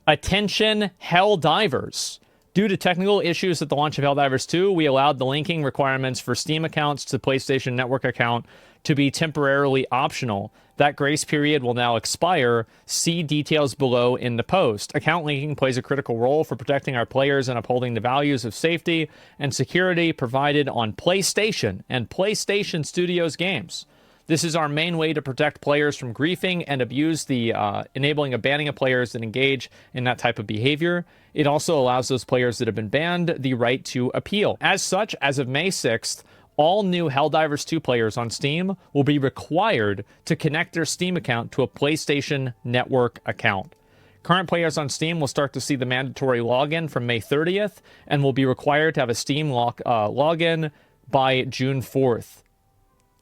Attention, Helldivers. Due to technical issues at the launch of Helldivers 2, we allowed the linking requirements for Steam accounts to PlayStation Network account to be temporarily optional. That grace period will now expire. See details below in the post. Account linking plays a critical role for protecting our players and upholding the values of safety and security provided on PlayStation and PlayStation Studios games. This is our main way to protect players from griefing and abuse, enabling a banning of players that engage in that type of behavior. It also allows those players that have been banned the right to appeal. As such, as of May 6th, all new Helldivers 2 players on Steam will be required to connect their Steam account to a PlayStation Network account. Current players on Steam will start to see the mandatory login from May 30th and will be required to have a Steam login by June 4th.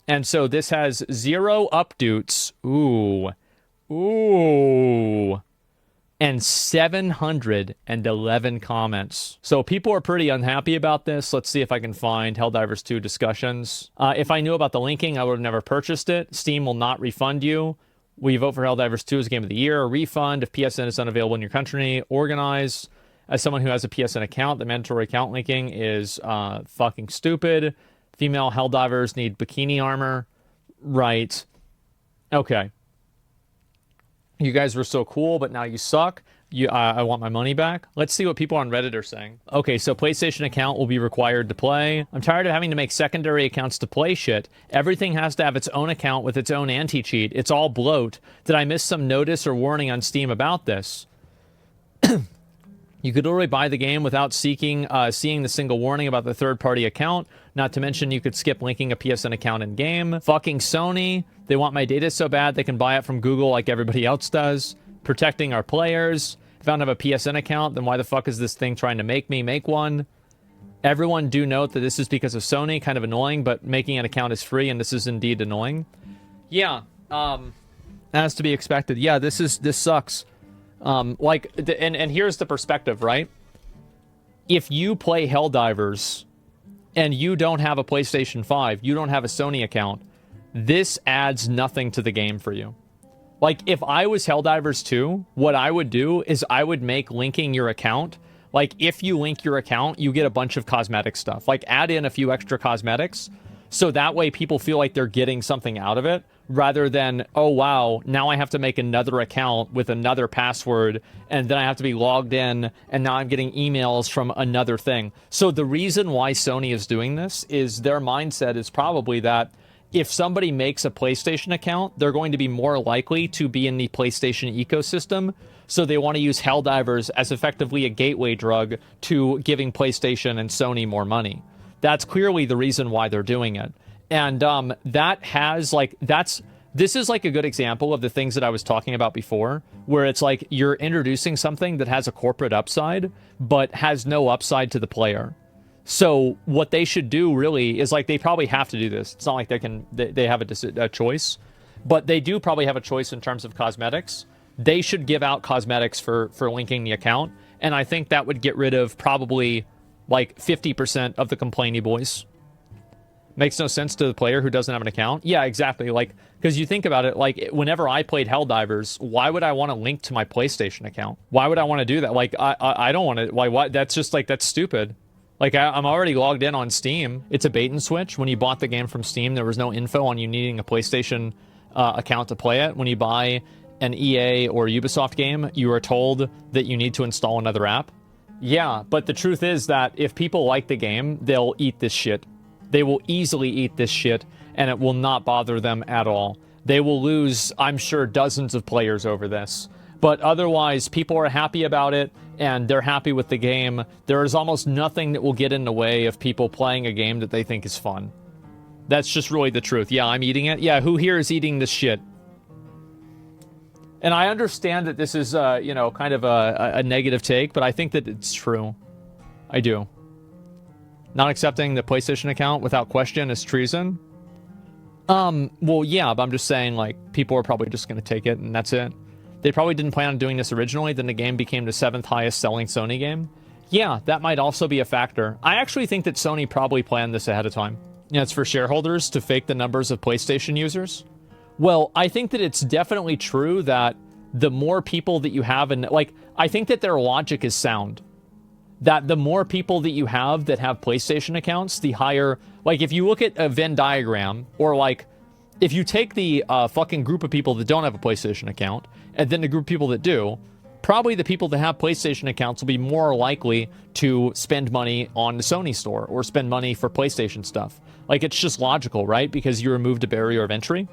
And so this has 0 updates. Ooh. And 711 comments. So people are pretty unhappy about this. Let's see if I can find Helldivers 2 discussions. If I knew about the linking, I would have never purchased it. Steam will not refund you. Will you vote for Helldivers 2 as Game of the Year? A refund if PSN is unavailable in your country. Organize. As someone who has a PSN account, the mandatory account linking is fucking stupid. Female Helldivers need bikini armor. Right. Okay. You guys were so cool, but now you suck. I want my money back. Let's see what people on Reddit are saying. Okay, so PlayStation account will be required to play. I'm tired of having to make secondary accounts to play shit. Everything has to have its own account with its own anti-cheat. It's all bloat. Did I miss some notice or warning on Steam about this? You could literally buy the game without seeing the single warning about the third-party account. Not to mention, you could skip linking a PSN account in-game. Fucking Sony. They want my data so bad they can buy it from Google like everybody else does. Protecting our players. If I don't have a PSN account, then why the fuck is this thing trying to make me make one? Everyone do note that this is because of Sony. Kind of annoying, but making an account is free, and this is indeed annoying. Yeah, as to be expected. Yeah, this sucks. And here's the perspective, right? If you play Helldivers and you don't have a PlayStation 5, you don't have a Sony account, this adds nothing to the game for you. Like, if I was Helldivers 2, what I would do is I would make linking your account, like, if you link your account, you get a bunch of cosmetic stuff. Like, add in a few extra cosmetics, so that way people feel like they're getting something out of it, rather than, oh wow, now I have to make another account with another password, and then I have to be logged in, and now I'm getting emails from another thing. So the reason why Sony is doing this is their mindset is probably that if somebody makes a PlayStation account, they're going to be more likely to be in the PlayStation ecosystem, so they want to use Helldivers as effectively a gateway drug to giving PlayStation and Sony more money. That's clearly the reason why they're doing it. And this is like a good example of the things that I was talking about before, where it's like you're introducing something that has a corporate upside, but has no upside to the player. So what they should do really is, like, they probably have to do this. It's not like they have a choice, but they do probably have a choice in terms of cosmetics. They should give out cosmetics for linking the account, and I think that would get rid of probably like 50% of the complainy boys. Makes no sense to the player who doesn't have an account. Yeah, exactly. Like, because you think about it, like, whenever I played Helldivers, why would I want to link to my PlayStation account? Why would I want to do that? Like, I don't want to. Why? That's just, like, that's stupid. Like, I'm already logged in on Steam. It's a bait and switch. When you bought the game from Steam, there was no info on you needing a PlayStation account to play it. When you buy an EA or Ubisoft game, you are told that you need to install another app. Yeah, but the truth is that if people like the game, they'll eat this shit. They will easily eat this shit, and it will not bother them at all. They will lose, I'm sure, dozens of players over this. But otherwise, people are happy about it, and they're happy with the game. There is almost nothing that will get in the way of people playing a game that they think is fun. That's just really the truth. Yeah, I'm eating it. Yeah, who here is eating this shit? And I understand that this is, kind of a negative take, but I think that it's true. I do. Not accepting the PlayStation account without question is treason? Well, yeah, but I'm just saying, like, people are probably just going to take it, and that's it. They probably didn't plan on doing this originally, then the game became the 7th highest selling Sony game. Yeah, that might also be a factor. I actually think that Sony probably planned this ahead of time. Yeah, it's for shareholders to fake the numbers of PlayStation users. Well, I think that it's definitely true that the more people that you have, and, like, I think that their logic is sound. That the more people that you have that have PlayStation accounts, the higher... Like, if you look at a Venn diagram, or, like, if you take the fucking group of people that don't have a PlayStation account, and then the group of people that do, probably the people that have PlayStation accounts will be more likely to spend money on the Sony store, or spend money for PlayStation stuff. Like, it's just logical, right? Because you removed a barrier of entry.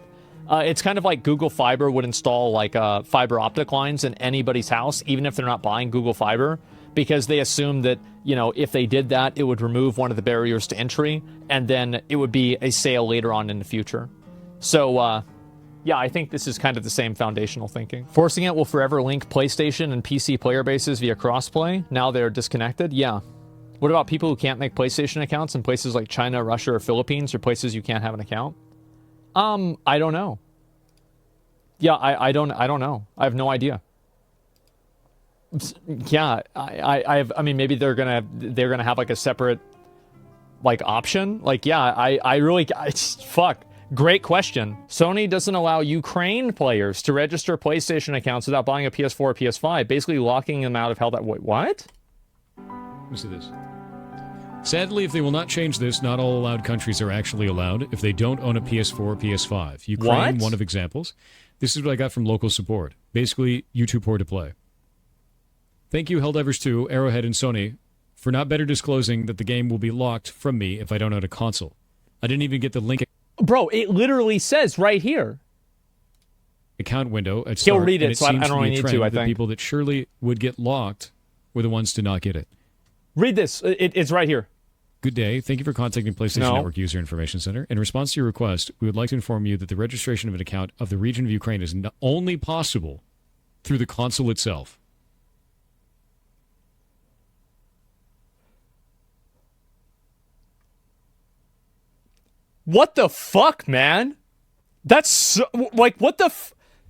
It's kind of like Google Fiber would install, like, fiber optic lines in anybody's house, even if they're not buying Google Fiber, because they assume that, you know, if they did that, it would remove one of the barriers to entry, and then it would be a sale later on in the future. So, yeah, I think this is kind of the same foundational thinking. Forcing it will forever link PlayStation and PC player bases via crossplay. Now they're disconnected. Yeah. What about people who can't make PlayStation accounts in places like China, Russia, or Philippines, or places you can't have an account? I don't know. Yeah, I don't know. I have no idea. Yeah, I mean, maybe they're gonna have like a separate, like, option. Like, yeah, I really, fuck. Great question. Sony doesn't allow Ukraine players to register PlayStation accounts without buying a PS4 or PS5, basically locking them out of Helldivers. Wait, what? Let me see this. Sadly, if they will not change this, not all allowed countries are actually allowed if they don't own a PS4 or PS5. Ukraine, one of examples. This is what I got from local support. Basically, you too poor to play. Thank you, Helldivers 2, Arrowhead, and Sony, for not better disclosing that the game will be locked from me if I don't own a console. I didn't even get the link. Bro, it literally says right here. Account window at start. He'll read it, so I don't really need to, I the think. People that surely would get locked were the ones to not get it. Read this. It's right here. Good day. Thank you for contacting PlayStation Network User Information Center. In response to your request, we would like to inform you that the registration of an account of the region of Ukraine is only possible through the console itself. What the fuck, man? That's so, like, what the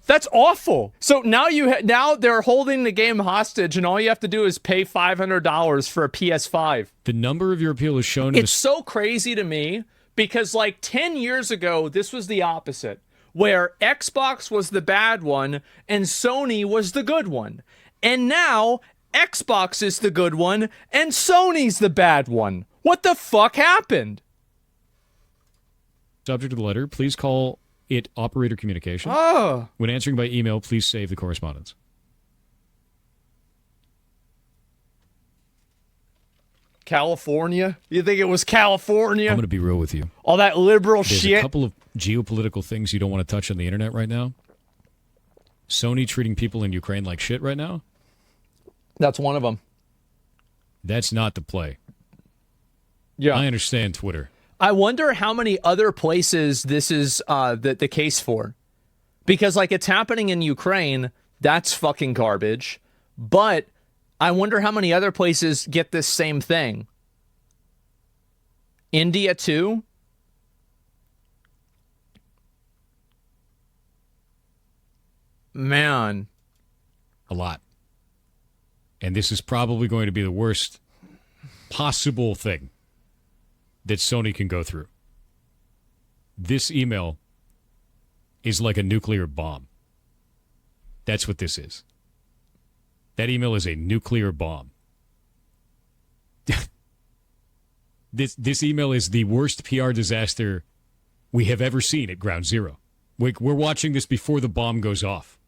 that's awful. So now now they're holding the game hostage, and all you have to do is pay $500 for a PS5. The number of your appeal is shown. It's so crazy to me because, like, 10 years ago, this was the opposite, where Xbox was the bad one and Sony was the good one, and now Xbox is the good one and Sony's the bad one. What the fuck happened? Subject of the letter, please call it operator communication. Oh. When answering by email, please save the correspondence. California? You think it was California? I'm going to be real with you. All that liberal There's shit. a couple of geopolitical things you don't want to touch on the internet right now. Sony treating people in Ukraine like shit right now. That's one of them. That's not the play. Yeah. I understand Twitter. I wonder how many other places this is the case for. Because, like, it's happening in Ukraine. That's fucking garbage. But I wonder how many other places get this same thing. India, too? Man. A lot. And this is probably going to be the worst possible thing that Sony can go through. This email is like a nuclear bomb. That's what this is. That email is a nuclear bomb. This email is the worst PR disaster we have ever seen at Ground Zero. We're watching this before the bomb goes off.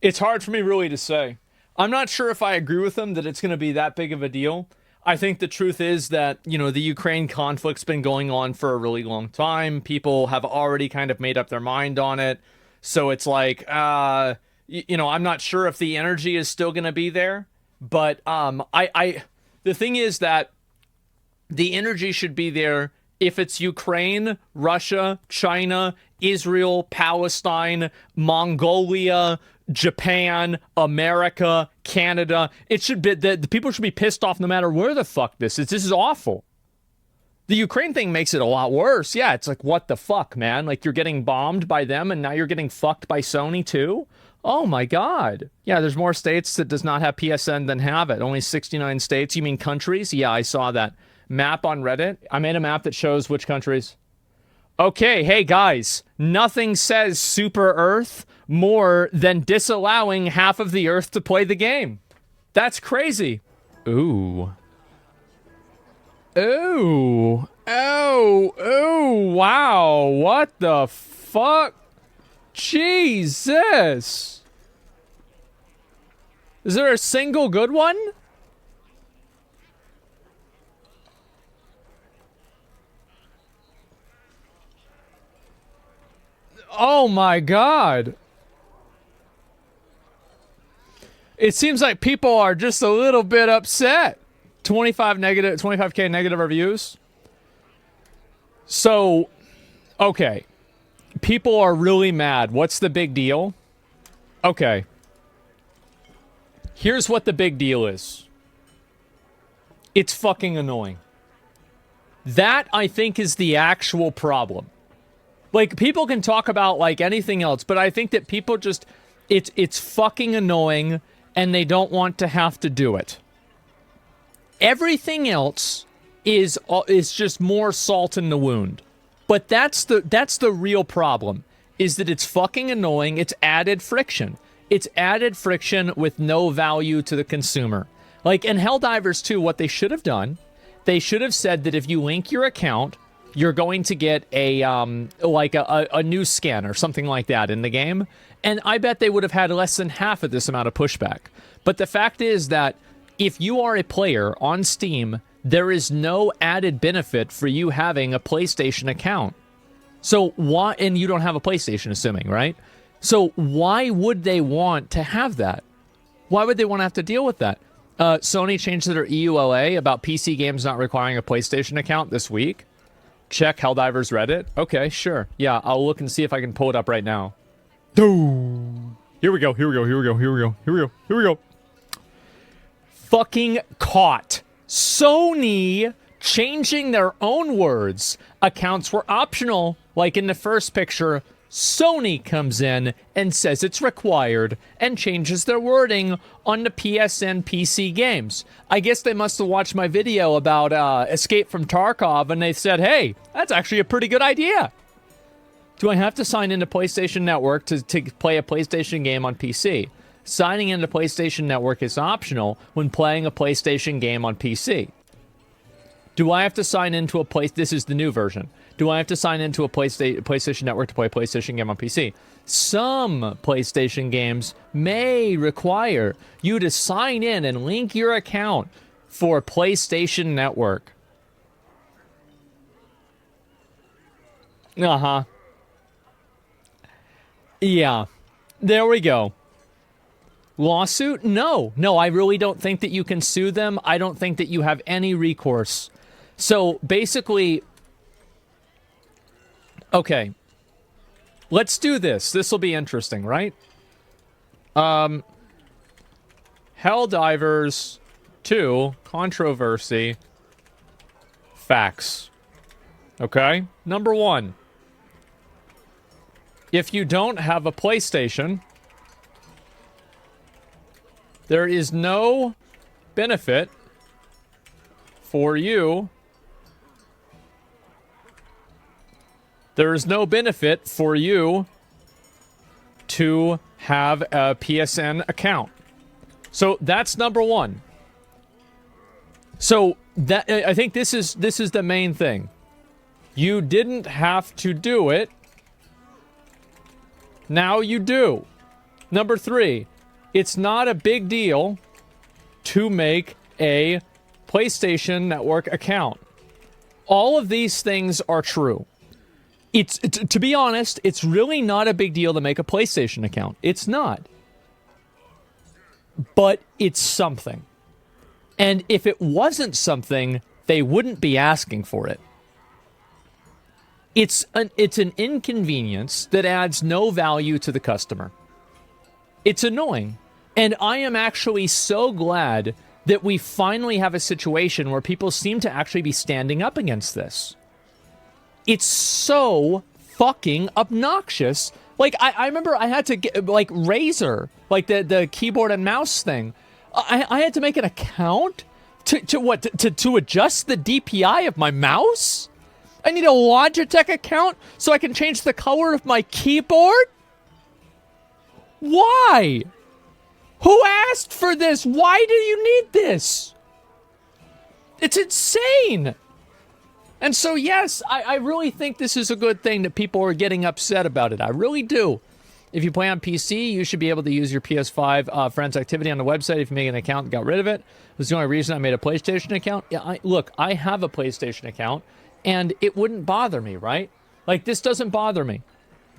It's hard for me really to say. I'm not sure if I agree with them that it's going to be that big of a deal. I think the truth is that, you know, the Ukraine conflict's been going on for a really long time. People have already kind of made up their mind on it. So it's like, you know, I'm not sure if the energy is still going to be there. But the thing is that the energy should be there if it's Ukraine, Russia, China, Israel, Palestine, Mongolia, Japan, America, Canada. It should be the people should be pissed off no matter where the fuck this is. This is awful. The Ukraine thing makes it a lot worse. Yeah, it's like, what the fuck, man? Like, you're getting bombed by them and now you're getting fucked by Sony too? Oh my God. Yeah, there's more states that does not have PSN than have it. Only 69 states. You mean countries? Yeah, I saw that. Map on Reddit. I made a map that shows which countries. Okay, hey guys, nothing says Super Earth more than disallowing half of the Earth to play the game. That's crazy. Ooh. Ooh. Oh. Ooh. Wow. What the fuck? Jesus. Is there a single good one? Oh my god. It seems like people are just a little bit upset. 25k negative reviews. So, okay. People are really mad. What's the big deal? Okay. Here's what the big deal is. It's fucking annoying. That, I think, is the actual problem. Like, people can talk about, like, anything else, but I think that people just... It's fucking annoying, and they don't want to have to do it. Everything else is just more salt in the wound. But that's the real problem, is that it's fucking annoying. It's added friction. It's added friction with no value to the consumer. Like, in Helldivers 2, what they should have done, they should have said that if you link your account, you're going to get a new skin or something like that in the game. And I bet they would have had less than half of this amount of pushback. But the fact is that if you are a player on Steam, there is no added benefit for you having a PlayStation account. So why, and you don't have a PlayStation, assuming, right? So why would they want to have that? Why would they want to have to deal with that? Sony changed their EULA about PC games not requiring a PlayStation account this week. Check Helldivers Reddit. Okay, sure. Yeah, I'll look and see if I can pull it up right now. Here we go, here we go, here we go, here we go, here we go, here we go. Fucking caught. Sony changing their own words. Accounts were optional. Like in the first picture, Sony comes in and says it's required and changes their wording on the PSN PC games. I guess they must have watched my video about Escape from Tarkov and they said, hey, that's actually a pretty good idea. Do I have to sign into PlayStation Network to play a PlayStation game on PC? Signing into PlayStation Network is optional when playing a PlayStation game on PC. Do I have to sign into a This is the new version. Do I have to sign into a PlayStation Network to play a PlayStation game on PC? Some PlayStation games may require you to sign in and link your account for PlayStation Network. Uh-huh. Yeah. There we go. Lawsuit? No, I really don't think that you can sue them. I don't think that you have any recourse. So basically, okay, let's do this. This will be interesting, right? Helldivers 2 controversy facts. Okay, number 1. If you don't have a PlayStation, there is no benefit for you. There is no benefit for you to have a PSN account. So that's number 1. So that, I think this is the main thing. You didn't have to do it. Now you do. Number 3. It's not a big deal to make a PlayStation Network account. All of these things are true. To be honest, it's really not a big deal to make a PlayStation account. It's not. But it's something. And if it wasn't something, they wouldn't be asking for it. It's an inconvenience that adds no value to the customer. It's annoying. And I am actually so glad that we finally have a situation where people seem to actually be standing up against this. It's so fucking obnoxious. Like, I remember I had to get, like, Razer, like the keyboard and mouse thing. I had to make an account to adjust the DPI of my mouse? I need a Logitech account so I can change the color of my keyboard? Why? Who asked for this? Why do you need this? It's insane. And so, yes, I really think this is a good thing that people are getting upset about it. I really do. If you play on PC, you should be able to use your PS5 Friends activity on the website if you make an account and got rid of it. That's the only reason I made a PlayStation account. Yeah, look, I have a PlayStation account, and it wouldn't bother me, right? Like, this doesn't bother me.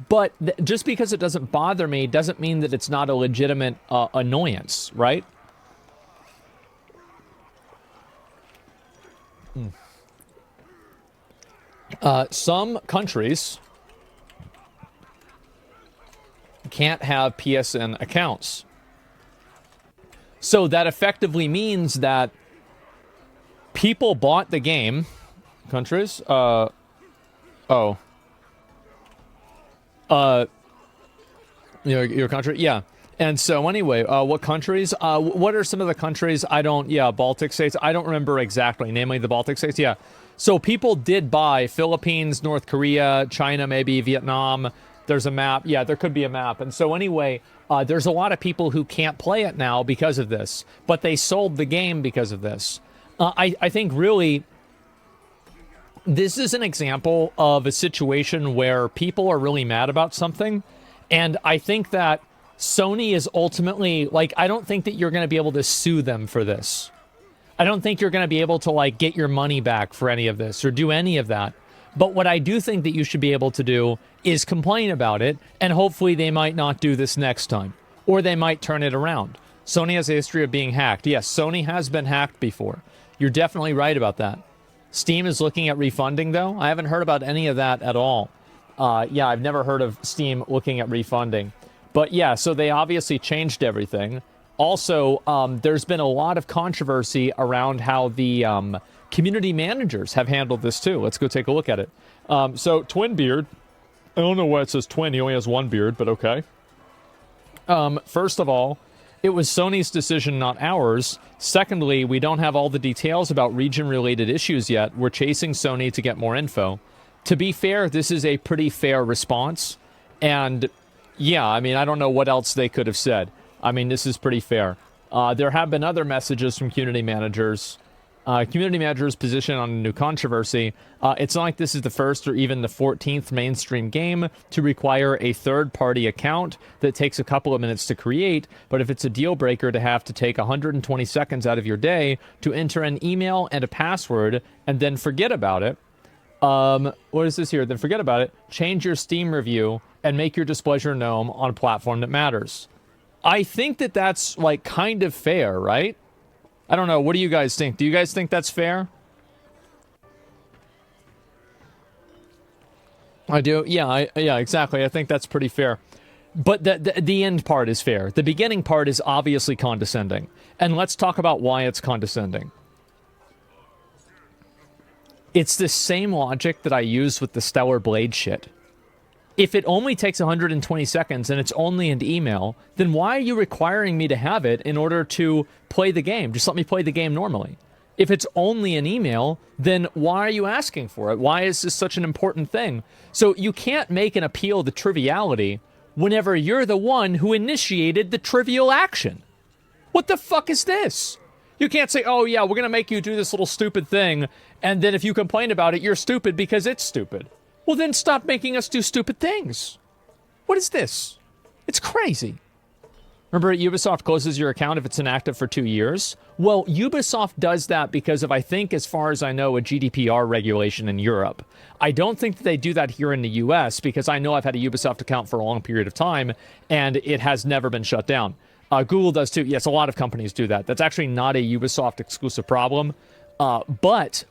But just because it doesn't bother me doesn't mean that it's not a legitimate annoyance, right? Some countries can't have PSN accounts. So that effectively means that people bought the game. Countries? Your country? Yeah. And so anyway, what countries? What are some of the countries? Baltic states. I don't remember exactly, namely the Baltic states. Yeah. So people did buy Philippines, North Korea, China, maybe Vietnam. There's a map. Yeah, there could be a map. And so anyway, there's a lot of people who can't play it now because of this, but they sold the game because of this. I think really this is an example of a situation where people are really mad about something. And I think that Sony is ultimately, like, I don't think that you're going to be able to sue them for this. I don't think you're going to be able to, like, get your money back for any of this or do any of that. But what I do think that you should be able to do is complain about it, and hopefully they might not do this next time. Or they might turn it around. Sony has a history of being hacked. Yes, Sony has been hacked before. You're definitely right about that. Steam is looking at refunding, though. I haven't heard about any of that at all. Yeah, I've never heard of Steam looking at refunding. But yeah, so they obviously changed everything. Also, there's been a lot of controversy around how the community managers have handled this too. Let's go take a look at it. So Twinbeard, I don't know why it says twin. He only has one beard, but okay. First of all, it was Sony's decision, not ours. Secondly, we don't have all the details about region-related issues yet. We're chasing Sony to get more info. To be fair, this is a pretty fair response. And yeah, I mean, I don't know what else they could have said. I mean, this is pretty fair. There have been other messages from community managers. Community managers' position on a new controversy. It's not like this is the first or even the 14th mainstream game to require a third-party account that takes a couple of minutes to create, but if it's a deal breaker to have to take 120 seconds out of your day to enter an email and a password and then forget about it. What is this here? Then forget about it. Change your Steam review and make your displeasure known on a platform that matters. I think that that's, like, kind of fair, right? I don't know. What do you guys think? Do you guys think that's fair? I do. Yeah, yeah, exactly. I think that's pretty fair. But the end part is fair. The beginning part is obviously condescending. And let's talk about why it's condescending. It's the same logic that I use with the Stellar Blade shit. If it only takes 120 seconds and it's only an email, then why are you requiring me to have it in order to play the game? Just let me play the game normally. If it's only an email, then why are you asking for it? Why is this such an important thing? So you can't make an appeal to triviality whenever you're the one who initiated the trivial action. What the fuck is this? You can't say, oh yeah, we're going to make you do this little stupid thing, and then if you complain about it, you're stupid because it's stupid. Well, then stop making us do stupid things. What is this? It's crazy. Remember, Ubisoft closes your account if it's inactive for 2 years? Well, Ubisoft does that because of, I think, as far as I know, a GDPR regulation in Europe. I don't think that they do that here in the US because I know I've had a Ubisoft account for a long period of time, and it has never been shut down. Google does too. Yes, a lot of companies do that. That's actually not a Ubisoft exclusive problem. But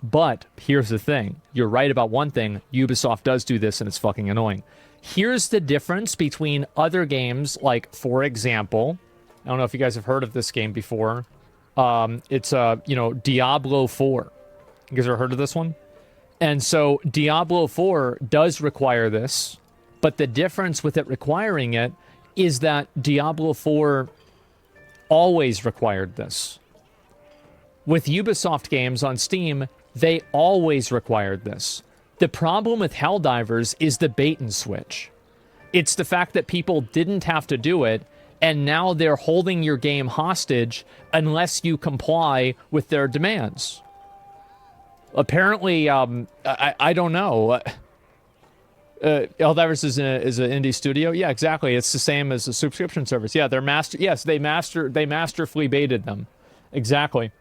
here's the thing. You're right about one thing. Ubisoft does do this, and it's fucking annoying. Here's the difference between other games, like, for example, I don't know if you guys have heard of this game before. It's, Diablo 4. You guys ever heard of this one? And so Diablo 4 does require this, but the difference with it requiring it is that Diablo 4 always required this. With Ubisoft games on Steam, they always required this. The problem with Helldivers is the bait and switch. It's the fact that people didn't have to do it, and now they're holding your game hostage unless you comply with their demands. Apparently, I don't know. Helldivers is an indie studio. Yeah, exactly. It's the same as a subscription service. Yeah, they masterfully baited them. Exactly.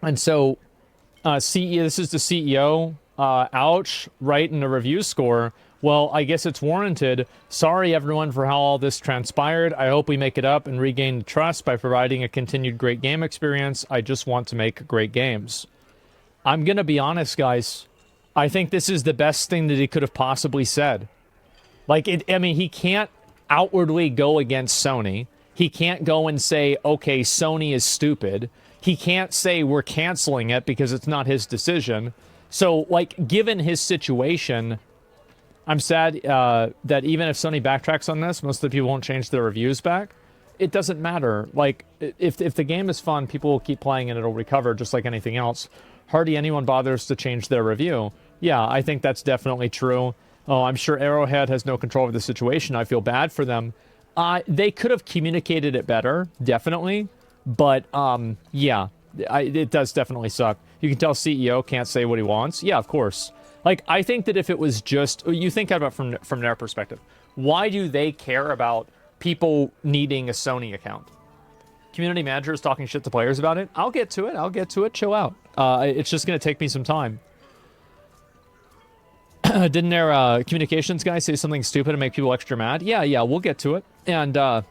And so, CEO, this is the CEO. Ouch, right in the review score. Well, I guess it's warranted. Sorry, everyone, for how all this transpired. I hope we make it up and regain the trust by providing a continued great game experience. I just want to make great games. I'm going to be honest, guys. I think this is the best thing that he could have possibly said. Like, I mean, he can't outwardly go against Sony. He can't go and say, okay, Sony is stupid. He can't say we're canceling it because it's not his decision. So, like, given his situation, I'm sad that even if Sony backtracks on this, most of the people won't change their reviews back. It doesn't matter. Like, if the game is fun, people will keep playing and it'll recover just like anything else. Hardly anyone bothers to change their review. Yeah, I think that's definitely true. Oh, I'm sure Arrowhead has no control over the situation. I feel bad for them. They could have communicated it better, definitely. But, yeah, it does definitely suck. You can tell CEO can't say what he wants. Yeah, of course. Like, I think that if it was just... You think about it from their perspective. Why do they care about people needing a Sony account? Community managers talking shit to players about it? I'll get to it. Chill out. It's just going to take me some time. Didn't their communications guy say something stupid to make people extra mad? Yeah, we'll get to it. And,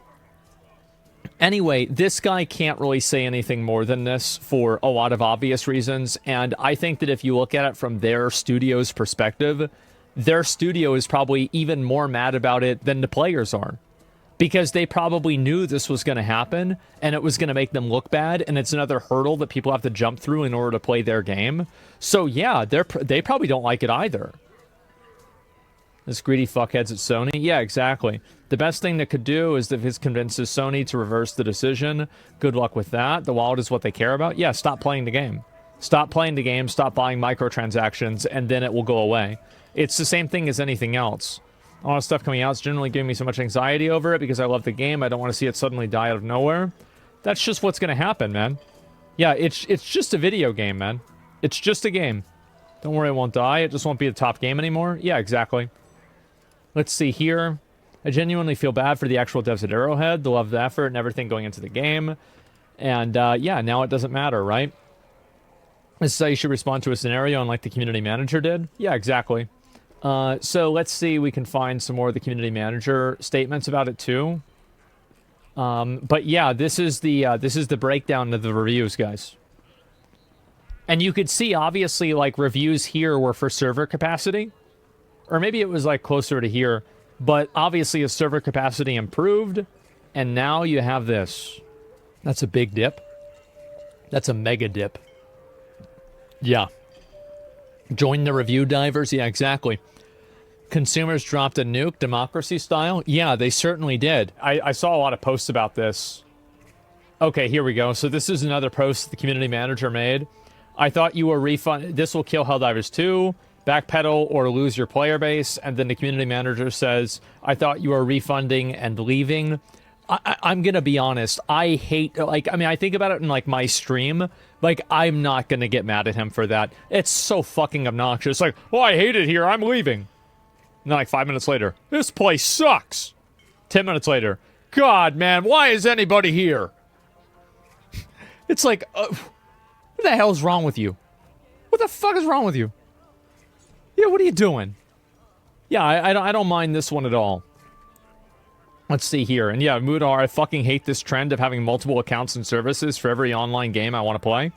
anyway, this guy can't really say anything more than this for a lot of obvious reasons, and I think that if you look at it from their studio's perspective, their studio is probably even more mad about it than the players are. Because they probably knew this was going to happen, and it was going to make them look bad, and it's another hurdle that people have to jump through in order to play their game. So yeah, they probably don't like it either. This greedy fuckheads at Sony? Yeah, exactly. The best thing that could do is if it convinces Sony to reverse the decision. Good luck with that. The wallet is what they care about. Yeah, stop playing the game. Stop playing the game, stop buying microtransactions, and then it will go away. It's the same thing as anything else. A lot of stuff coming out is generally giving me so much anxiety over it because I love the game. I don't want to see it suddenly die out of nowhere. That's just what's going to happen, man. Yeah, it's just a video game, man. It's just a game. Don't worry, it won't die. It just won't be the top game anymore. Yeah, exactly. Let's see here. I genuinely feel bad for the actual devs at Arrowhead. The love, the effort, and everything going into the game. And, yeah, now it doesn't matter, right? This is how you should respond to a scenario, unlike the community manager did. Yeah, exactly. So let's see, we can find some more of the community manager statements about it too. But yeah, this is the breakdown of the reviews, guys. And you could see, obviously, like, reviews here were for server capacity. Or maybe it was, like, closer to here. But obviously, as server capacity improved, and now you have this. That's a big dip. That's a mega dip. Yeah. Join the review divers? Yeah, exactly. Consumers dropped a nuke, democracy style? Yeah, they certainly did. I saw a lot of posts about this. Okay, here we go. So this is another post the community manager made. I thought you were refunded. This will kill Helldivers 2. Backpedal or lose your player base. And then the community manager says, I thought you were refunding and leaving. I'm going to be honest. I hate, like, I mean, I think about it in, like, my stream. Like, I'm not going to get mad at him for that. It's so fucking obnoxious. Like, oh, I hate it here. I'm leaving. And then, like, 5 minutes later, this place sucks. 10 minutes later, God, man, why is anybody here? It's like, what the hell is wrong with you? What the fuck is wrong with you? Yeah, what are you doing? Yeah, I don't mind this one at all. Let's see here. And yeah, Mudar, I fucking hate this trend of having multiple accounts and services for every online game I want to play.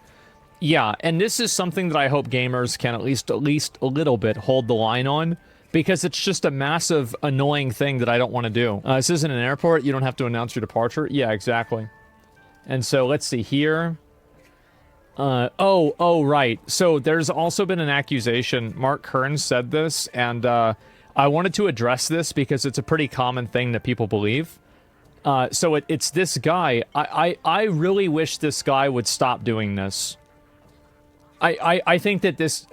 Yeah, and this is something that I hope gamers can at least a little bit hold the line on, because it's just a massive, annoying thing that I don't want to do. This isn't an airport. You don't have to announce your departure. Yeah, exactly. And so let's see here. Oh, right. So there's also been an accusation. Mark Kern said this, and I wanted to address this because it's a pretty common thing that people believe. So it's this guy. I really wish this guy would stop doing this. I think that this...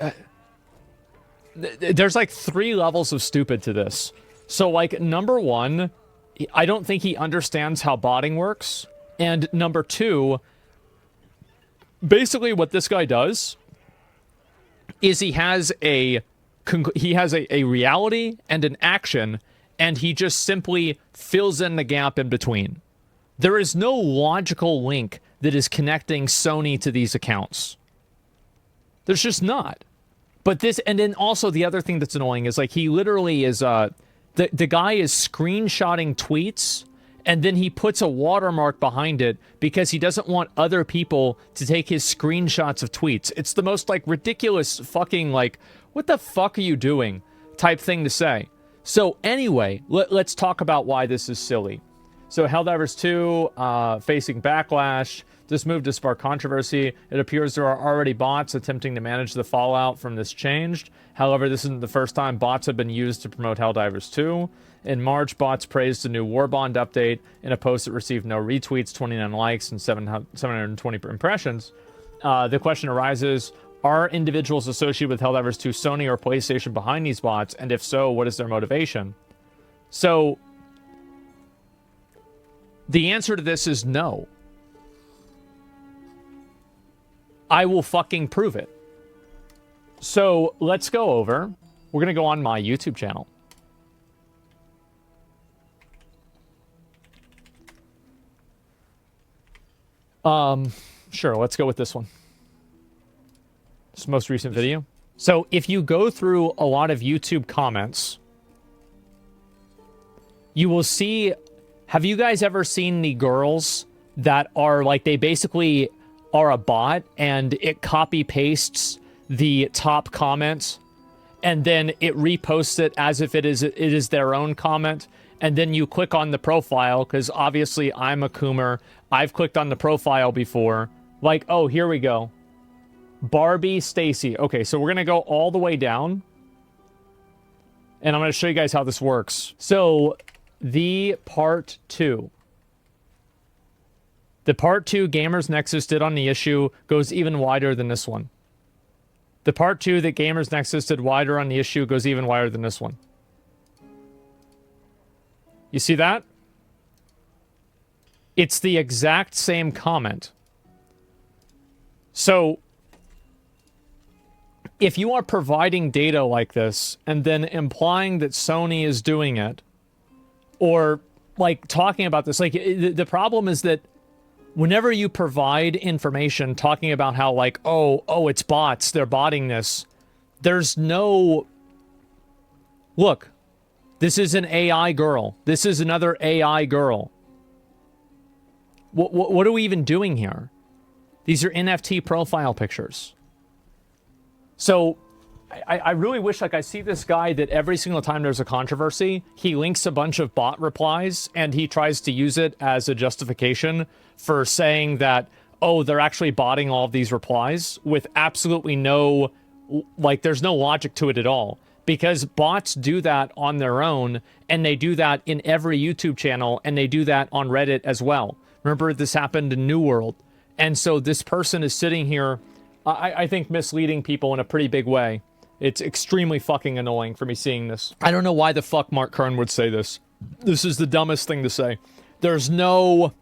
there's like 3 levels of stupid to this. So like number 1, I don't think he understands how botting works. And number 2, basically what this guy does is he has a reality and an action, and he just simply fills in the gap in between. There is no logical link that is connecting Sony to these accounts. There's just not. But this, and then also the other thing that's annoying is like he literally is, the guy is screenshotting tweets, and then he puts a watermark behind it because he doesn't want other people to take his screenshots of tweets. It's the most like ridiculous fucking like, what the fuck are you doing type thing to say. So anyway, let's talk about why this is silly. So Helldivers 2 facing backlash. This move to spark controversy. It appears there are already bots attempting to manage the fallout from this change. However, this isn't the first time bots have been used to promote Helldivers 2. In March, bots praised the new Warbond update in a post that received no retweets, 29 likes, and 720 impressions. The question arises, are individuals associated with Helldivers 2 Sony or PlayStation behind these bots? And if so, what is their motivation? So, the answer to this is no. I will fucking prove it. So, let's go over. We're going to go on my YouTube channel. Sure, let's go with this one. This most recent video. So, if you go through a lot of YouTube comments, you will see... Have you guys ever seen the girls that are like, they basically are a bot and it copy pastes the top comment and then it reposts it as if it is their own comment, and then you click on the profile, because obviously I'm a Coomer. I've clicked on the profile before. Like, oh, here we go. Barbie Stacy. Okay, so we're going to go all the way down. And I'm going to show you guys how this works. So... the part 2. The part 2 Gamers Nexus did on the issue goes even wider than this one. The part 2 that Gamers Nexus did wider on the issue goes even wider than this one. You see that? It's the exact same comment. So, if you are providing data like this and then implying that Sony is doing it, or, like, talking about this, like, the problem is that whenever you provide information talking about how, like, oh, it's bots, they're botting this, there's no... Look, this is an AI girl. This is another AI girl. What are we even doing here? These are NFT profile pictures. So... I really wish, like, I see this guy that every single time there's a controversy, he links a bunch of bot replies and he tries to use it as a justification for saying that, oh, they're actually botting all of these replies with absolutely no, like, there's no logic to it at all. Because bots do that on their own, and they do that in every YouTube channel, and they do that on Reddit as well. Remember, this happened in New World. And so this person is sitting here, I think, misleading people in a pretty big way. It's extremely fucking annoying for me seeing this. I don't know why the fuck Mark Kern would say this. This is the dumbest thing to say. There's no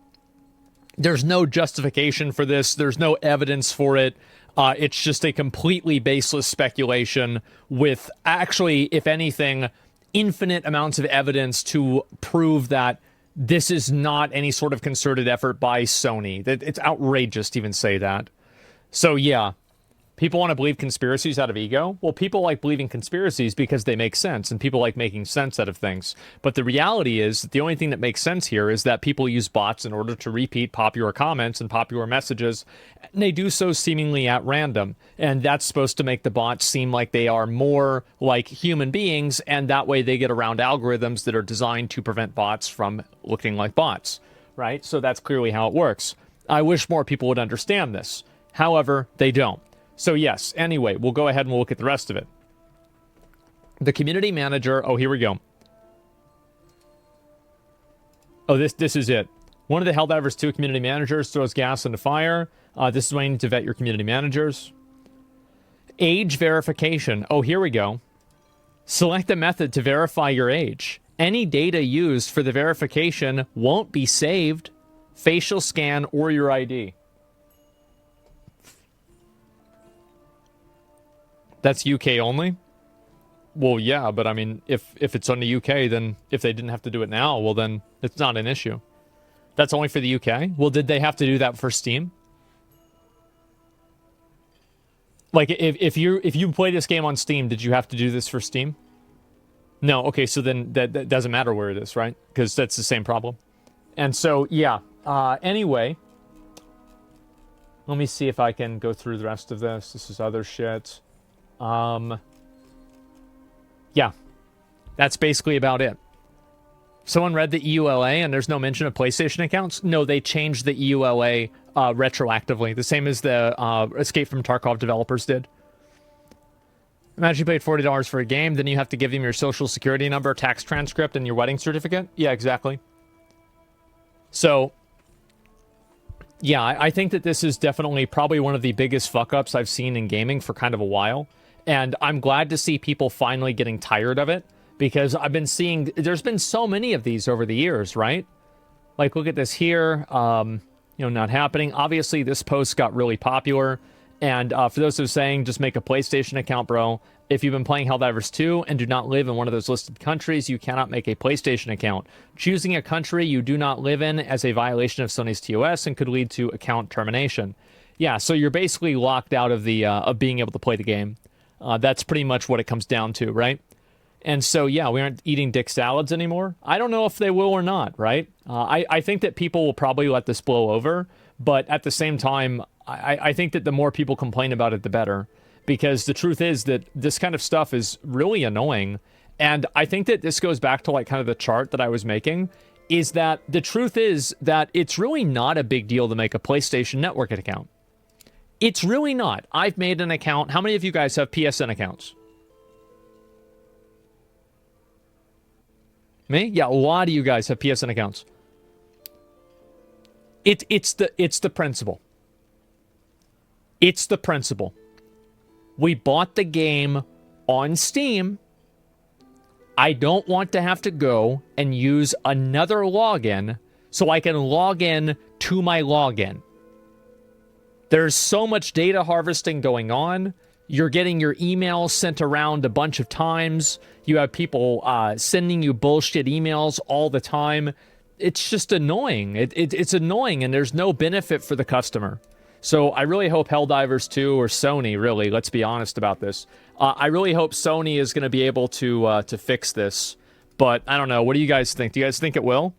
justification for this. There's no evidence for it. It's just a completely baseless speculation with, actually, if anything, infinite amounts of evidence to prove that this is not any sort of concerted effort by Sony. It's outrageous to even say that. So, yeah. People want to believe conspiracies out of ego? Well, people like believing conspiracies because they make sense, and people like making sense out of things. But the reality is, the only thing that makes sense here is that people use bots in order to repeat popular comments and popular messages, and they do so seemingly at random. And that's supposed to make the bots seem like they are more like human beings, and that way they get around algorithms that are designed to prevent bots from looking like bots, right? So that's clearly how it works. I wish more people would understand this. However, they don't. So yes, anyway, we'll go ahead and we'll look at the rest of it. The community manager, oh, here we go. Oh, this is it. One of the Helldivers 2 community managers throws gas into fire. This is why you need to vet your community managers. Age verification. Oh, here we go. Select a method to verify your age. Any data used for the verification won't be saved, facial scan, or your ID. That's UK only? Well, yeah, but I mean, if it's on the UK, then if they didn't have to do it now, well, then it's not an issue. That's only for the UK? Well, did they have to do that for Steam? Like, if you play this game on Steam, did you have to do this for Steam? No, okay, so then that doesn't matter where it is, right? Because that's the same problem. And so, yeah. Anyway, let me see if I can go through the rest of this. This is other shit. Yeah, that's basically about it. Someone read the EULA and there's no mention of PlayStation accounts? No, they changed the EULA retroactively, the same as the Escape from Tarkov developers did. Imagine you paid $40 for a game, then you have to give them your social security number, tax transcript, and your wedding certificate? Yeah, exactly. So, yeah, I think that this is definitely probably one of the biggest fuck-ups I've seen in gaming for kind of a while. And I'm glad to see people finally getting tired of it, because I've been seeing, there's been so many of these over the years, right? Like, look at this here, not happening. Obviously, this post got really popular. And for those who are saying, just make a PlayStation account, bro. If you've been playing Helldivers 2 and do not live in one of those listed countries, you cannot make a PlayStation account. Choosing a country you do not live in as a violation of Sony's TOS and could lead to account termination. Yeah, so you're basically locked out of the of being able to play the game. That's pretty much what it comes down to, right? And so, yeah, we aren't eating dick salads anymore. I don't know if they will or not, right? I think that people will probably let this blow over, but at the same time, I think that the more people complain about it, the better. Because the truth is that this kind of stuff is really annoying. And I think that this goes back to like kind of the chart that I was making, is that the truth is that it's really not a big deal to make a PlayStation Network account. It's really not. I've made an account. How many of you guys have PSN accounts? Me? Yeah, a lot of you guys have PSN accounts. It's the principle. It's the principle. We bought the game on Steam. I don't want to have to go and use another login so I can log in to my login. There's so much data harvesting going on. You're getting your emails sent around a bunch of times. You have people sending you bullshit emails all the time. It's just annoying. It's annoying, and there's no benefit for the customer. So I really hope Helldivers 2 or Sony, really, let's be honest about this. I really hope Sony is going to be able to fix this. But I don't know. What do you guys think? Do you guys think it will?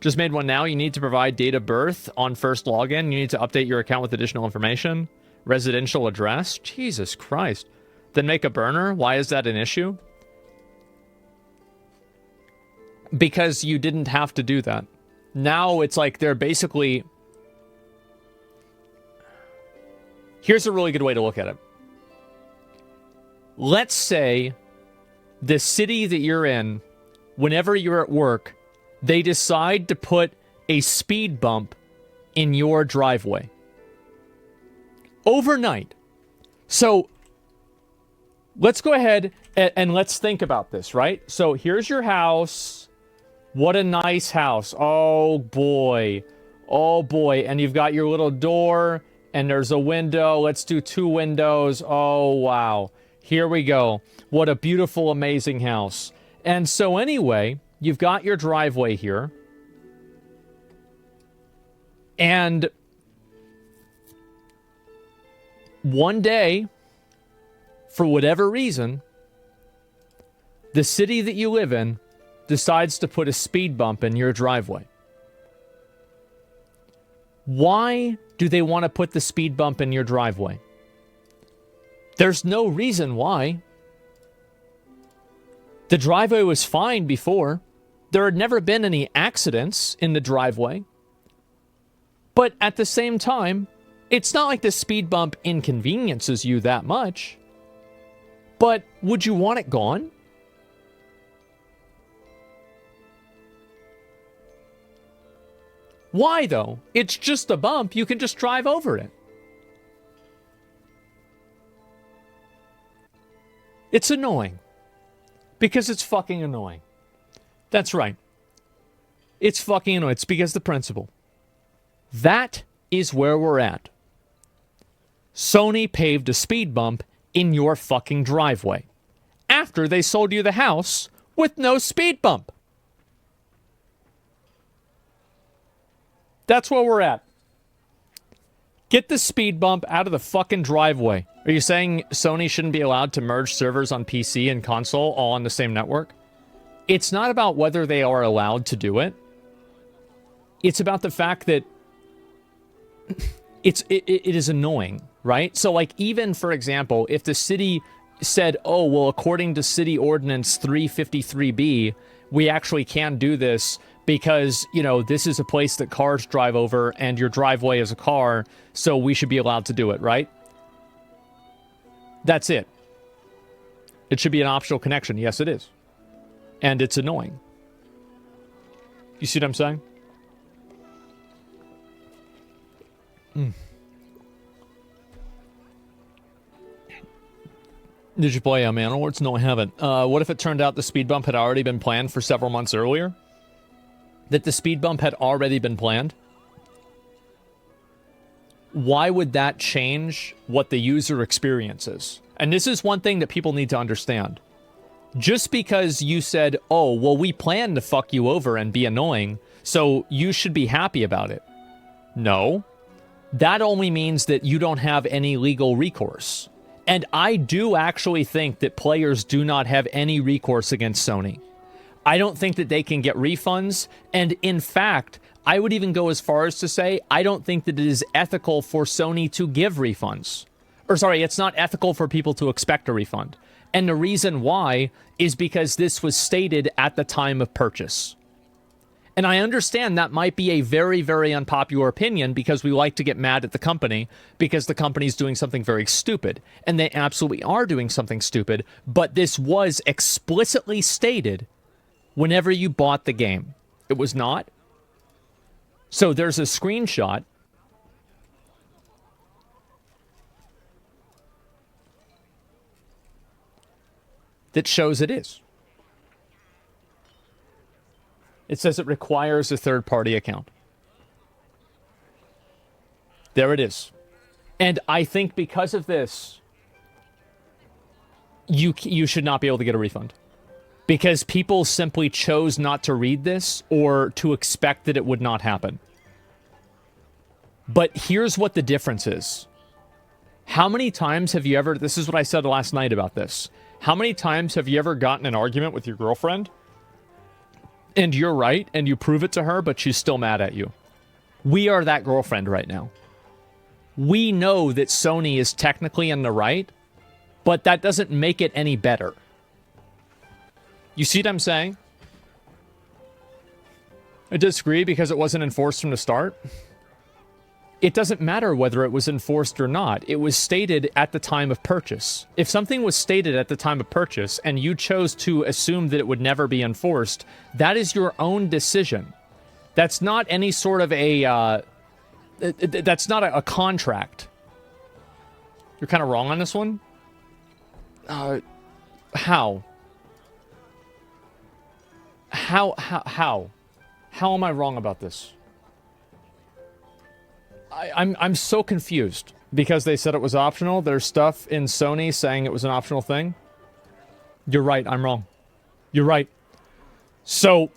Just made one now. You need to provide date of birth on first login. You need to update your account with additional information. Residential address? Jesus Christ. Then make a burner? Why is that an issue? Because you didn't have to do that. Now it's like they're basically... Here's a really good way to look at it. Let's say the city that you're in, whenever you're at work, they decide to put a speed bump in your driveway. Overnight. So, let's go ahead and let's think about this, right? So, here's your house. What a nice house. Oh, boy. Oh, boy. And you've got your little door, and there's a window. Let's do 2 windows. Oh, wow. Here we go. What a beautiful, amazing house. And so, anyway, you've got your driveway here. And one day, for whatever reason, the city that you live in decides to put a speed bump in your driveway. Why do they want to put the speed bump in your driveway? There's no reason why. The driveway was fine before. There had never been any accidents in the driveway. But at the same time, it's not like the speed bump inconveniences you that much. But would you want it gone? Why, though? It's just a bump. You can just drive over it. It's annoying. Because it's fucking annoying. That's right. It's fucking annoying. It's because the principle. That is where we're at. Sony paved a speed bump in your fucking driveway after they sold you the house with no speed bump. That's where we're at. Get the speed bump out of the fucking driveway. Are you saying Sony shouldn't be allowed to merge servers on PC and console all on the same network? It's not about whether they are allowed to do it. It's about the fact that it is annoying, right? So, like, even, for example, if the city said, oh, well, according to City Ordinance 353B, we actually can do this because, you know, this is a place that cars drive over and your driveway is a car, so we should be allowed to do it, right? That's it. It should be an optional connection. Yes, it is. And it's annoying. You see what I'm saying? Did you play Manowars? No, I haven't. What if it turned out the speed bump had already been planned for several months earlier? That the speed bump had already been planned? Why would that change what the user experiences? And this is one thing that people need to understand. Just because you said, oh, well, we plan to fuck you over and be annoying, so you should be happy about it. No. That only means that you don't have any legal recourse. And I do actually think that players do not have any recourse against Sony. I don't think that they can get refunds. And in fact, I would even go as far as to say, I don't think that it is ethical for Sony to give refunds. Or sorry, it's not ethical for people to expect a refund. And the reason why is because this was stated at the time of purchase. And I understand that might be a very, very unpopular opinion because we like to get mad at the company because the company's doing something very stupid. And they absolutely are doing something stupid. But this was explicitly stated whenever you bought the game. It was not. So there's a screenshot that shows it is. It says it requires a third-party account. There it is. And I think because of this, you should not be able to get a refund. Because people simply chose not to read this or to expect that it would not happen. But here's what the difference is. How many times have you ever... This is what I said last night about this. How many times have you ever gotten an argument with your girlfriend and you're right and you prove it to her, but she's still mad at you? We are that girlfriend right now. We know that Sony is technically in the right, but that doesn't make it any better. You see what I'm saying? I disagree because it wasn't enforced from the start. It doesn't matter whether it was enforced or not. It was stated at the time of purchase. If something was stated at the time of purchase and you chose to assume that it would never be enforced, that is your own decision. That's not any sort of a... that's not a contract. You're kind of wrong on this one? How? How am I wrong about this? I'm so confused because they said it was optional. There's stuff in Sony saying it was an optional thing. You're right, I'm wrong. You're right. So,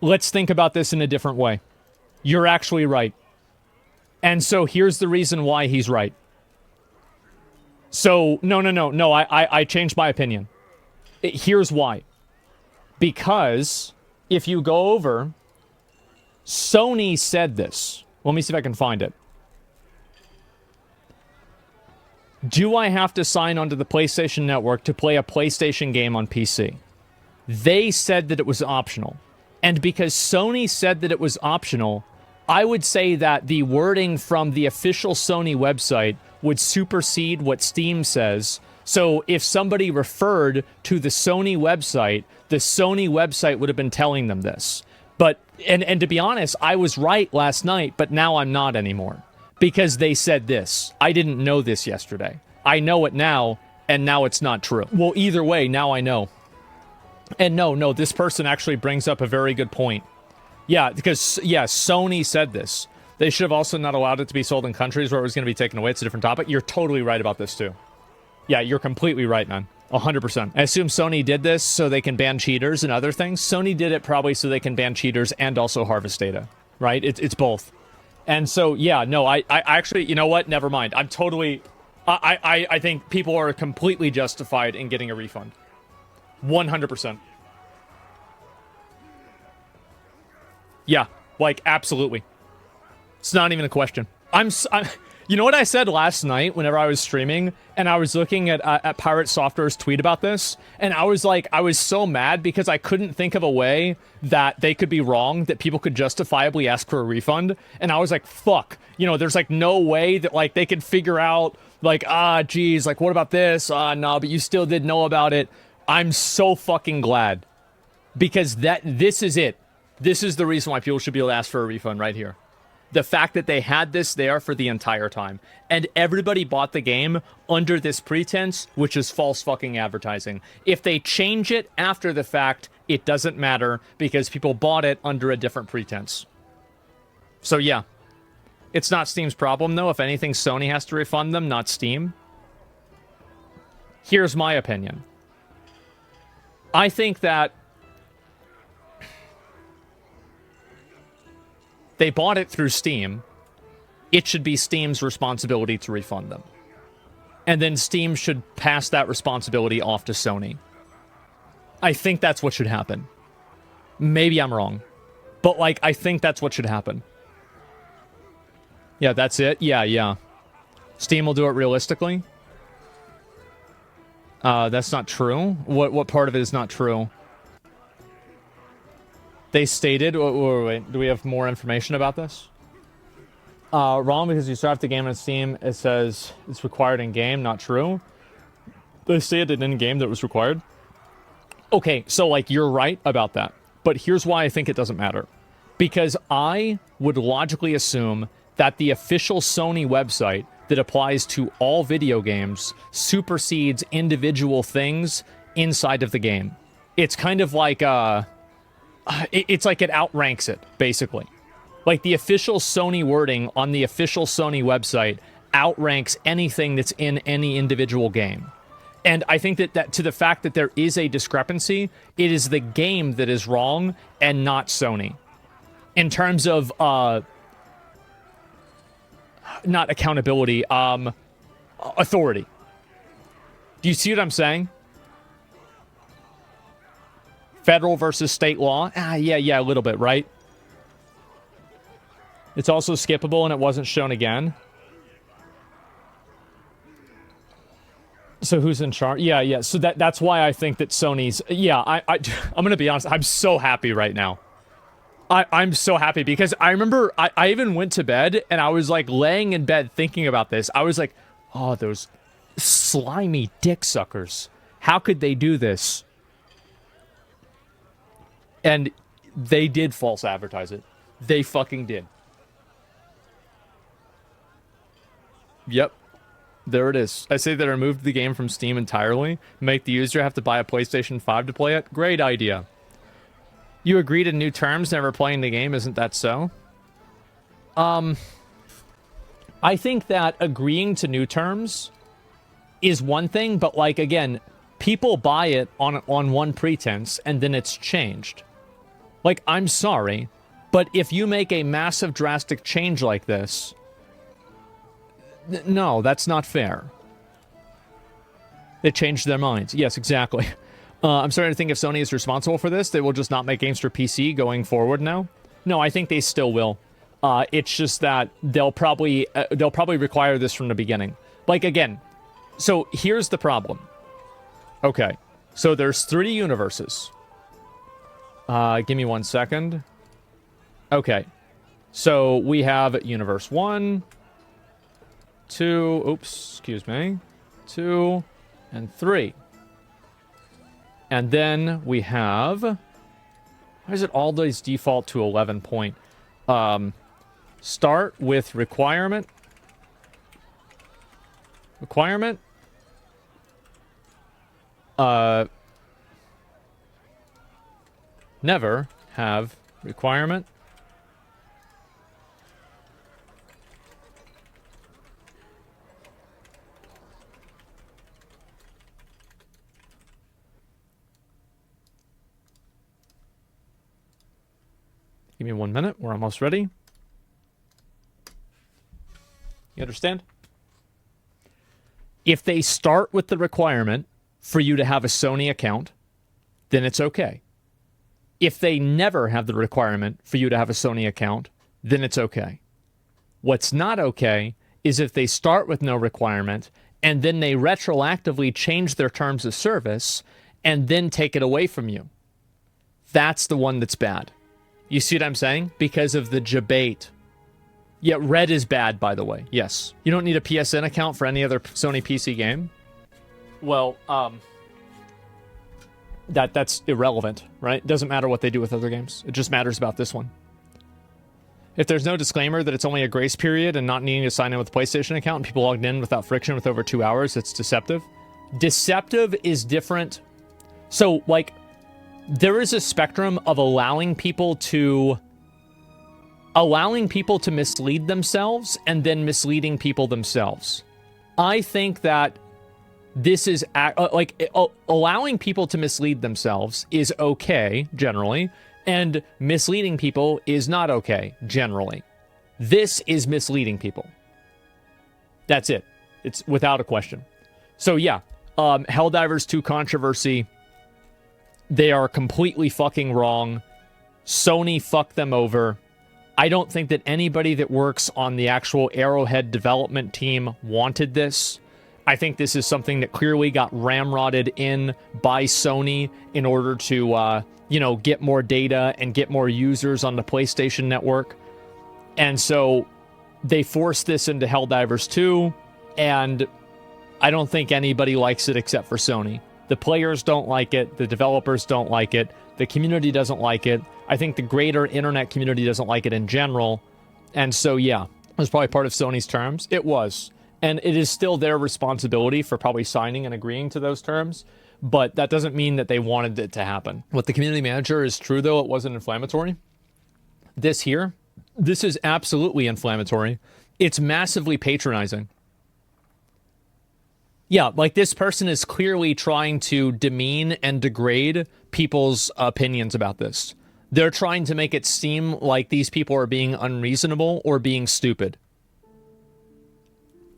let's think about this in a different way. You're actually right. And so here's the reason why he's right. So, no, I changed my opinion. Here's why. Because if you go over, Sony said this. Let me see if I can find it. Do I have to sign onto the PlayStation Network to play a PlayStation game on PC? They said that it was optional. And because Sony said that it was optional, I would say that the wording from the official Sony website would supersede what Steam says. So if somebody referred to the Sony website would have been telling them this. But, and to be honest, I was right last night, but now I'm not anymore. Because they said this. I didn't know this yesterday. I know it now, and now it's not true. Well, either way, now I know. And no, this person actually brings up a very good point. Yeah, because, yeah, Sony said this. They should have also not allowed it to be sold in countries where it was going to be taken away. It's a different topic. You're totally right about this, too. Yeah, you're completely right, man. 100%. I assume Sony did this so they can ban cheaters and other things. Sony did it probably so they can ban cheaters and also harvest data, right? It's both. And so, yeah, no, I actually, you know what? Never mind. I'm totally... I think people are completely justified in getting a refund. 100%. Yeah, like, absolutely. It's not even a question. You know what I said last night whenever I was streaming, and I was looking at Pirate Software's tweet about this, and I was like, I was so mad because I couldn't think of a way that they could be wrong, that people could justifiably ask for a refund, and I was like, fuck. You know, there's, like, no way that, like, they could figure out, like, geez, like, what about this? No, but you still did know about it. I'm so fucking glad. Because this is it. This is the reason why people should be able to ask for a refund right here. The fact that they had this there for the entire time. And everybody bought the game under this pretense, which is false fucking advertising. If they change it after the fact, it doesn't matter because people bought it under a different pretense. So yeah. It's not Steam's problem, though. If anything, Sony has to refund them, not Steam. Here's my opinion. I think that they bought it through Steam. It should be Steam's responsibility to refund them. And then Steam should pass that responsibility off to Sony. I think that's what should happen. Maybe I'm wrong. But, like, I think that's what should happen. Yeah, that's it? Yeah. Steam will do it realistically? That's not true? What part of it is not true? They stated... Wait, do we have more information about this? Wrong, because you start the game on Steam, it says it's required in-game. Not true. They stated in-game that it was required. Okay, so, like, you're right about that. But here's why I think it doesn't matter. Because I would logically assume that the official Sony website that applies to all video games supersedes individual things inside of the game. It's kind of like, it's like it outranks it, basically. Like, the official Sony wording on the official Sony website outranks anything that's in any individual game. And I think that to the fact that there is a discrepancy, it is the game that is wrong and not Sony. In terms of, not accountability, authority. Do you see what I'm saying? Federal versus state law? Yeah, a little bit, right? It's also skippable and it wasn't shown again. So who's in charge? Yeah. So that's why I think that Sony's... Yeah, I'm going to be honest. I'm so happy right now. I'm so happy because I remember I even went to bed and I was like laying in bed thinking about this. I was like, oh, those slimy dick suckers. How could they do this? And they did false advertise it. They fucking did. Yep. There it is. I say they removed the game from Steam entirely. Make the user have to buy a PlayStation 5 to play it. Great idea. You agree to new terms, never playing the game, isn't that so? I think that agreeing to new terms is one thing, but, like, again, people buy it on one pretense, and then it's changed. Like, I'm sorry, but if you make a massive, drastic change like this, no, that's not fair. They changed their minds. Yes, exactly. I'm starting to think if Sony is responsible for this, they will just not make games for PC going forward now. No, I think they still will. It's just that they'll probably require this from the beginning. Like, again, so here's the problem. Okay, so there's 3 universes. Give me 1 second. Okay, so we have universe 1, 2, oops, excuse me, 2, and 3. And then we have... Why is it always default to 11 point? Start with requirement. Requirement. Never have requirement. Give me 1 minute. We're almost ready. You understand? If they start with the requirement for you to have a Sony account, then it's okay. If they never have the requirement for you to have a Sony account, then it's okay. What's not okay is if they start with no requirement and then they retroactively change their terms of service and then take it away from you. That's the one that's bad. You see what I'm saying? Because of the debate. Yeah, red is bad, by the way. Yes. You don't need a PSN account for any other Sony PC game? Well, that's irrelevant, right? It doesn't matter what they do with other games. It just matters about this one. If there's no disclaimer that it's only a grace period and not needing to sign in with a PlayStation account and people logged in without friction with over 2 hours, it's deceptive. Deceptive is different. So, like, there is a spectrum of allowing people to mislead themselves and then misleading people themselves. I think that this is allowing people to mislead themselves is okay generally, and misleading people is not okay generally. This is misleading people. That's it. It's without a question. So yeah, Helldivers 2 controversy. They are completely fucking wrong. Sony fucked them over. I don't think that anybody that works on the actual Arrowhead development team wanted this. I think this is something that clearly got ramrodded in by Sony in order to, get more data and get more users on the PlayStation Network. And so they forced this into Helldivers 2, and I don't think anybody likes it except for Sony. The players don't like it. The developers don't like it. The community doesn't like it. I think the greater internet community doesn't like it in general. And so, yeah, it was probably part of Sony's terms. It was. And it is still their responsibility for probably signing and agreeing to those terms. But that doesn't mean that they wanted it to happen. What the community manager is true, though, it wasn't inflammatory. This is absolutely inflammatory. It's massively patronizing. Yeah, like this person is clearly trying to demean and degrade people's opinions about this. They're trying to make it seem like these people are being unreasonable or being stupid.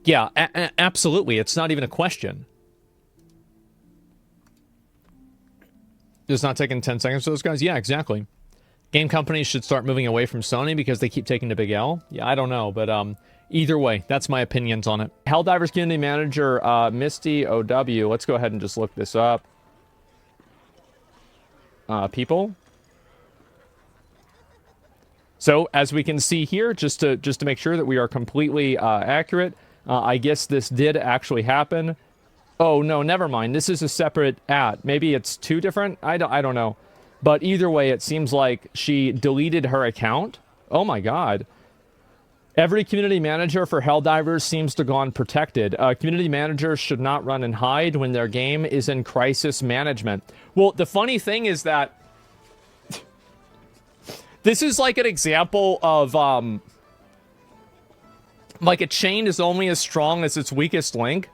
Yeah, absolutely. It's not even a question. It's not taking 10 seconds for those guys? Yeah, exactly. Game companies should start moving away from Sony because they keep taking the big L. Yeah, I don't know, but either way, that's my opinions on it. Helldivers community manager, Misty OW. Let's go ahead and just look this up. People. So, as we can see here, just to make sure that we are completely accurate, I guess this did actually happen. Oh, no, never mind. This is a separate @. Maybe it's two different? I don't know. But either way, it seems like she deleted her account. Oh my god. Every community manager for Helldivers seems to go unprotected. Community managers should not run and hide when their game is in crisis management. Well, the funny thing is that this is like an example of, like a chain is only as strong as its weakest link.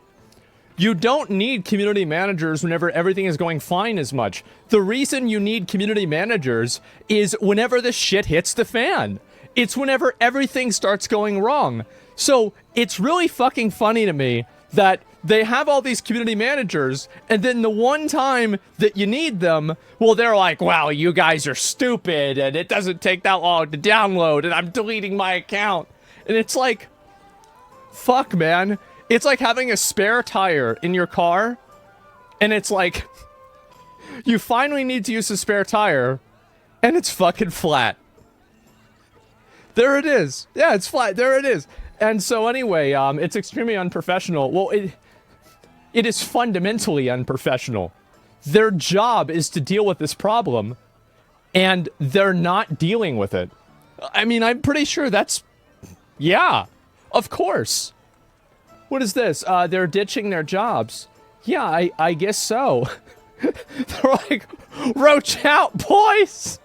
You don't need community managers whenever everything is going fine as much. The reason you need community managers is whenever the shit hits the fan. It's whenever everything starts going wrong. So it's really fucking funny to me that they have all these community managers, and then the one time that you need them, well, they're like, wow, you guys are stupid, and it doesn't take that long to download, and I'm deleting my account. And it's like, fuck, man. It's like having a spare tire in your car, and it's like, you finally need to use the spare tire, and it's fucking flat. There it is. Yeah, it's flat. There it is. And so anyway, it's extremely unprofessional. Well, it is fundamentally unprofessional. Their job is to deal with this problem, and they're not dealing with it. I mean, I'm pretty sure that's... Yeah, of course. What is this? They're ditching their jobs. Yeah, I guess so. They're like, roach out, boys!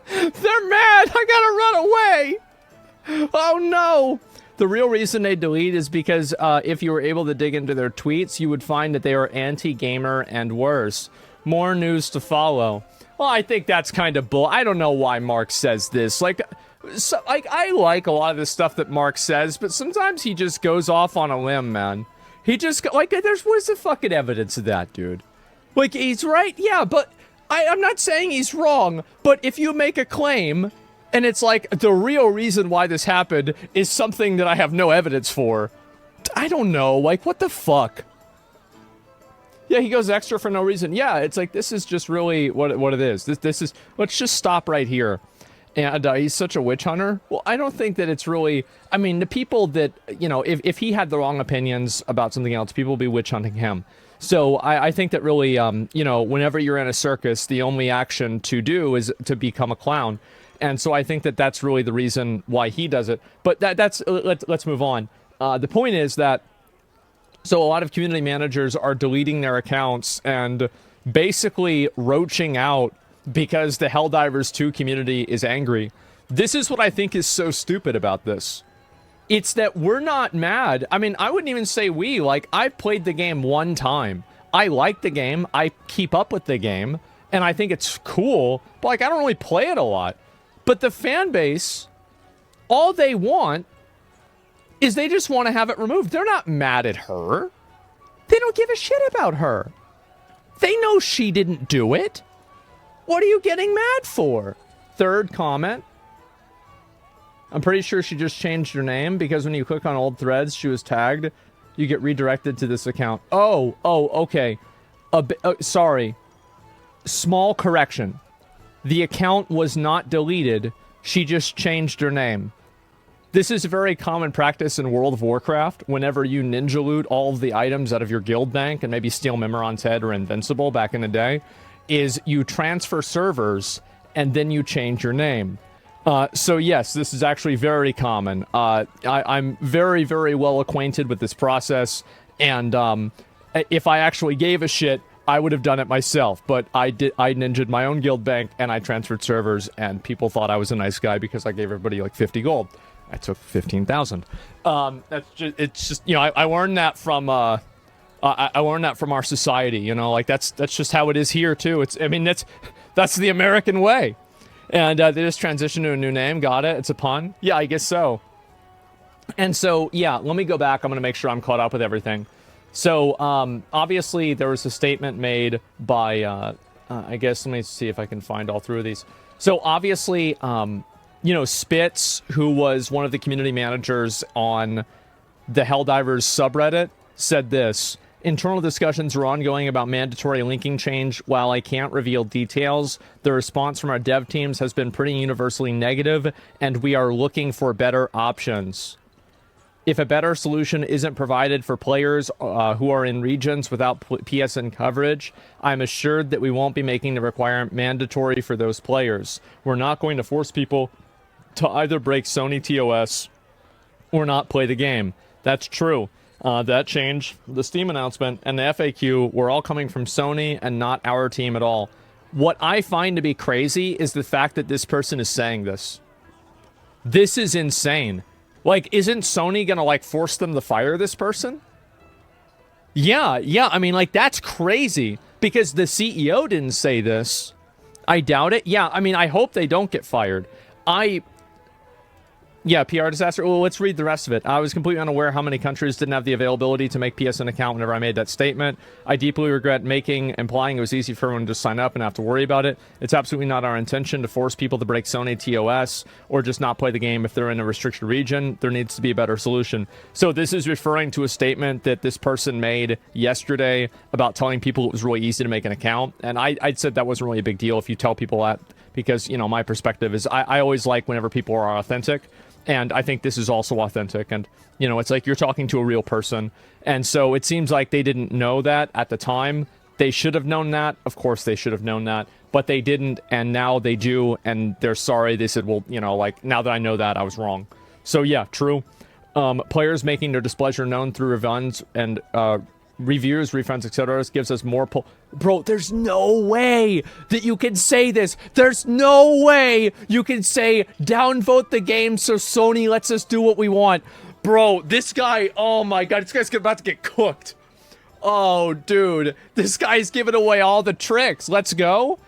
They're mad! I gotta run away! Oh no! The real reason they delete is because if you were able to dig into their tweets, you would find that they are anti-gamer and worse. More news to follow. Well, I think that's kind of bull. I don't know why Mark says this. Like, I like a lot of the stuff that Mark says, but sometimes he just goes off on a limb, man. He just, like, where's the fucking evidence of that, dude? Like, he's right, yeah, but I'm not saying he's wrong, but if you make a claim, and it's like, the real reason why this happened is something that I have no evidence for, I don't know, like, what the fuck? Yeah, he goes extra for no reason. Yeah, it's like, this is just really what it is. This is, let's just stop right here. And he's such a witch hunter. Well, I don't think that it's really, I mean, the people that, you know, if he had the wrong opinions about something else, people will be witch hunting him. So I think that really, you know, whenever you're in a circus, the only action to do is to become a clown. And so I think that that's really the reason why he does it. But let's move on. The point is that, so a lot of community managers are deleting their accounts and basically roaching out because the Helldivers 2 community is angry. This is what I think is so stupid about this. It's that we're not mad. I mean, I wouldn't even say we. Like, I've played the game one time. I like the game. I keep up with the game. And I think it's cool. But, like, I don't really play it a lot. But the fan base, all they want is they just want to have it removed. They're not mad at her. They don't give a shit about her. They know she didn't do it. What are you getting mad for? Third comment. I'm pretty sure she just changed her name because when you click on old threads, she was tagged. You get redirected to this account. Oh, okay. Sorry. Small correction. The account was not deleted. She just changed her name. This is a very common practice in World of Warcraft. Whenever you ninja loot all of the items out of your guild bank and maybe steal Memoron's head or Invincible back in the day, is you transfer servers and then you change your name. So yes, this is actually very common. I'm very, very well acquainted with this process, and if I actually gave a shit, I would have done it myself. But I ninja'd my own guild bank, and I transferred servers, and people thought I was a nice guy because I gave everybody like 50 gold. I took 15,000. It's just, you know, I learned that from I learned that from our society. You know, like that's just how it is here too. I mean, that's the American way. And they just transitioned to a new name. Got it? It's a pun? Yeah, I guess so. And so, yeah, let me go back. I'm going to make sure I'm caught up with everything. So, obviously, there was a statement made by, I guess, let me see if I can find all three of these. So, obviously, you know, Spitz, who was one of the community managers on the Helldivers subreddit, said this. Internal discussions are ongoing about mandatory linking change. While I can't reveal details, the response from our dev teams has been pretty universally negative, and we are looking for better options. If a better solution isn't provided for players who are in regions without PSN coverage, I'm assured that we won't be making the requirement mandatory for those players. We're not going to force people to either break Sony TOS or not play the game. That's true. That change, the Steam announcement, and the FAQ were all coming from Sony and not our team at all. What I find to be crazy is the fact that this person is saying this. This is insane. Like, isn't Sony gonna, like, force them to fire this person? Yeah, I mean, like, that's crazy. Because the CEO didn't say this. I doubt it. Yeah, I mean, I hope they don't get fired. Yeah, PR disaster. Well, let's read the rest of it. I was completely unaware how many countries didn't have the availability to make PSN account whenever I made that statement. I deeply regret implying it was easy for everyone to sign up and have to worry about it. It's absolutely not our intention to force people to break Sony TOS or just not play the game if they're in a restricted region. There needs to be a better solution. So this is referring to a statement that this person made yesterday about telling people it was really easy to make an account. And I said that wasn't really a big deal if you tell people that, because, you know, my perspective is I always like whenever people are authentic. And I think this is also authentic. And, you know, it's like you're talking to a real person. And so it seems like they didn't know that at the time. They should have known that. Of course, they should have known that. But they didn't. And now they do. And they're sorry. They said, well, you know, like, now that I know that, I was wrong. So, yeah, true. Players making their displeasure known through revenge and reviews, refunds, etc. gives us more pull. Bro, there's no way that you can say this. There's no way you can say downvote the game so Sony lets us do what we want. Bro, this guy, oh my god, this guy's about to get cooked. Oh, dude, this guy's giving away all the tricks. Let's go.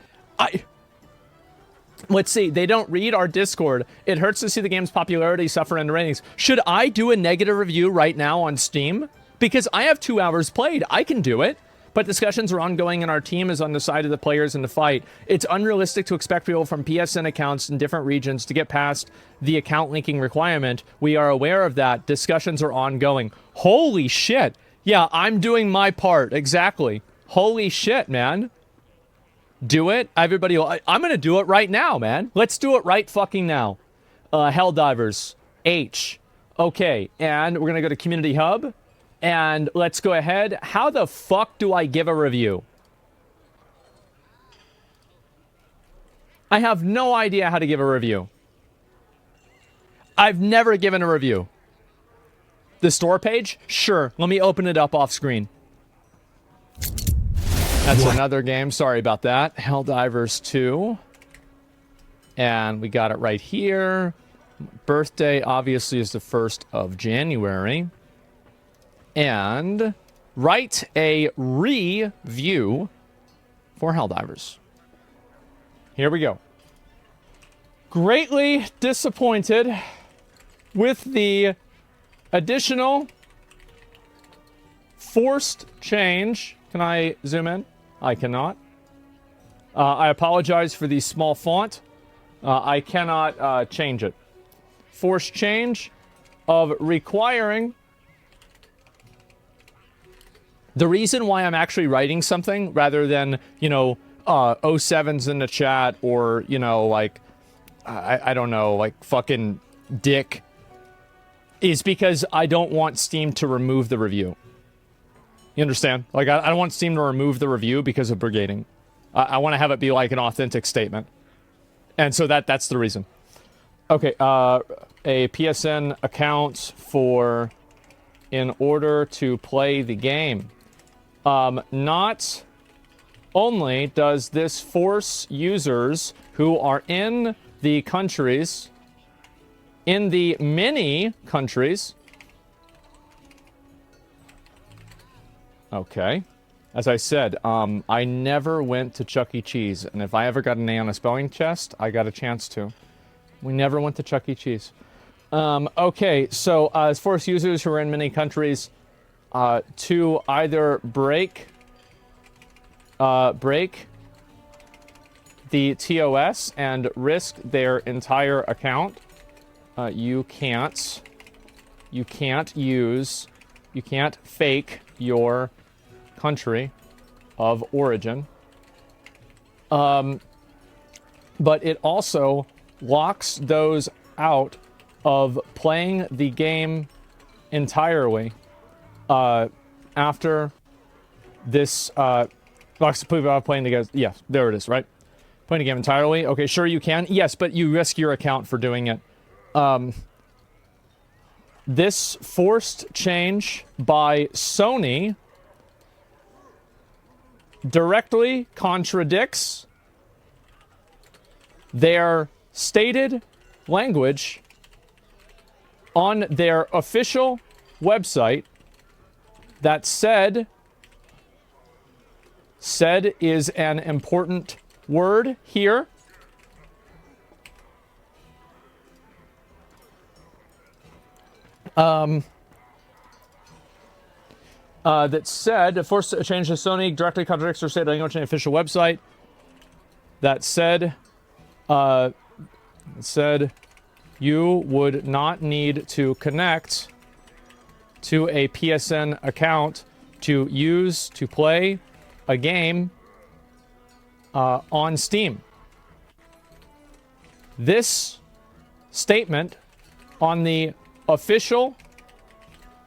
Let's see, they don't read our Discord. It hurts to see the game's popularity suffer in the ratings. Should I do a negative review right now on Steam? Because I have 2 hours played. I can do it. But discussions are ongoing and our team is on the side of the players in the fight. It's unrealistic to expect people from PSN accounts in different regions to get past the account linking requirement. We are aware of that. Discussions are ongoing. Holy shit. Yeah, I'm doing my part. Exactly. Holy shit, man. Do it. Everybody, I'm going to do it right now, man. Let's do it right fucking now. Helldivers. H. Okay, and we're going to go to Community Hub. And let's go ahead. How the fuck do I give a review? I have no idea how to give a review. I've never given a review. The store page? Sure. Let me open it up off screen. That's another game. Sorry about that. Helldivers 2. And we got it right here. Birthday, obviously, is the 1st of January. And write a review for Helldivers. Here we go. Greatly disappointed with the additional forced change. Can I zoom in? I cannot. I apologize for the small font. I cannot change it. Forced change of requiring. The reason why I'm actually writing something rather than, you know, 07s in the chat or, you know, like, I don't know, like fucking dick, is because I don't want Steam to remove the review. You understand? Like, I don't want Steam to remove the review because of brigading. I want to have it be like an authentic statement. And so that's the reason. Okay, a PSN account for in order to play the game. Not only does this force users who are in the countries, in the many countries. Okay. As I said, I never went to Chuck E. Cheese, and if I ever got an A on a spelling test, I got a chance to. We never went to Chuck E. Cheese. Okay, so as force users who are in many countries, to either break the TOS and risk their entire account. You can't fake your country of origin. But it also locks those out of playing the game entirely. After this, locks people out of playing the game. Yes, there it is, right? Playing the game entirely. Okay, sure you can. Yes, but you risk your account for doing it. This forced change by Sony directly contradicts their stated language on their official website that said is an important word here. That said, forced to change to Sony directly contradicts their stated language on the official website. That said, you would not need to connect to a PSN account to play a game on Steam. This statement on the official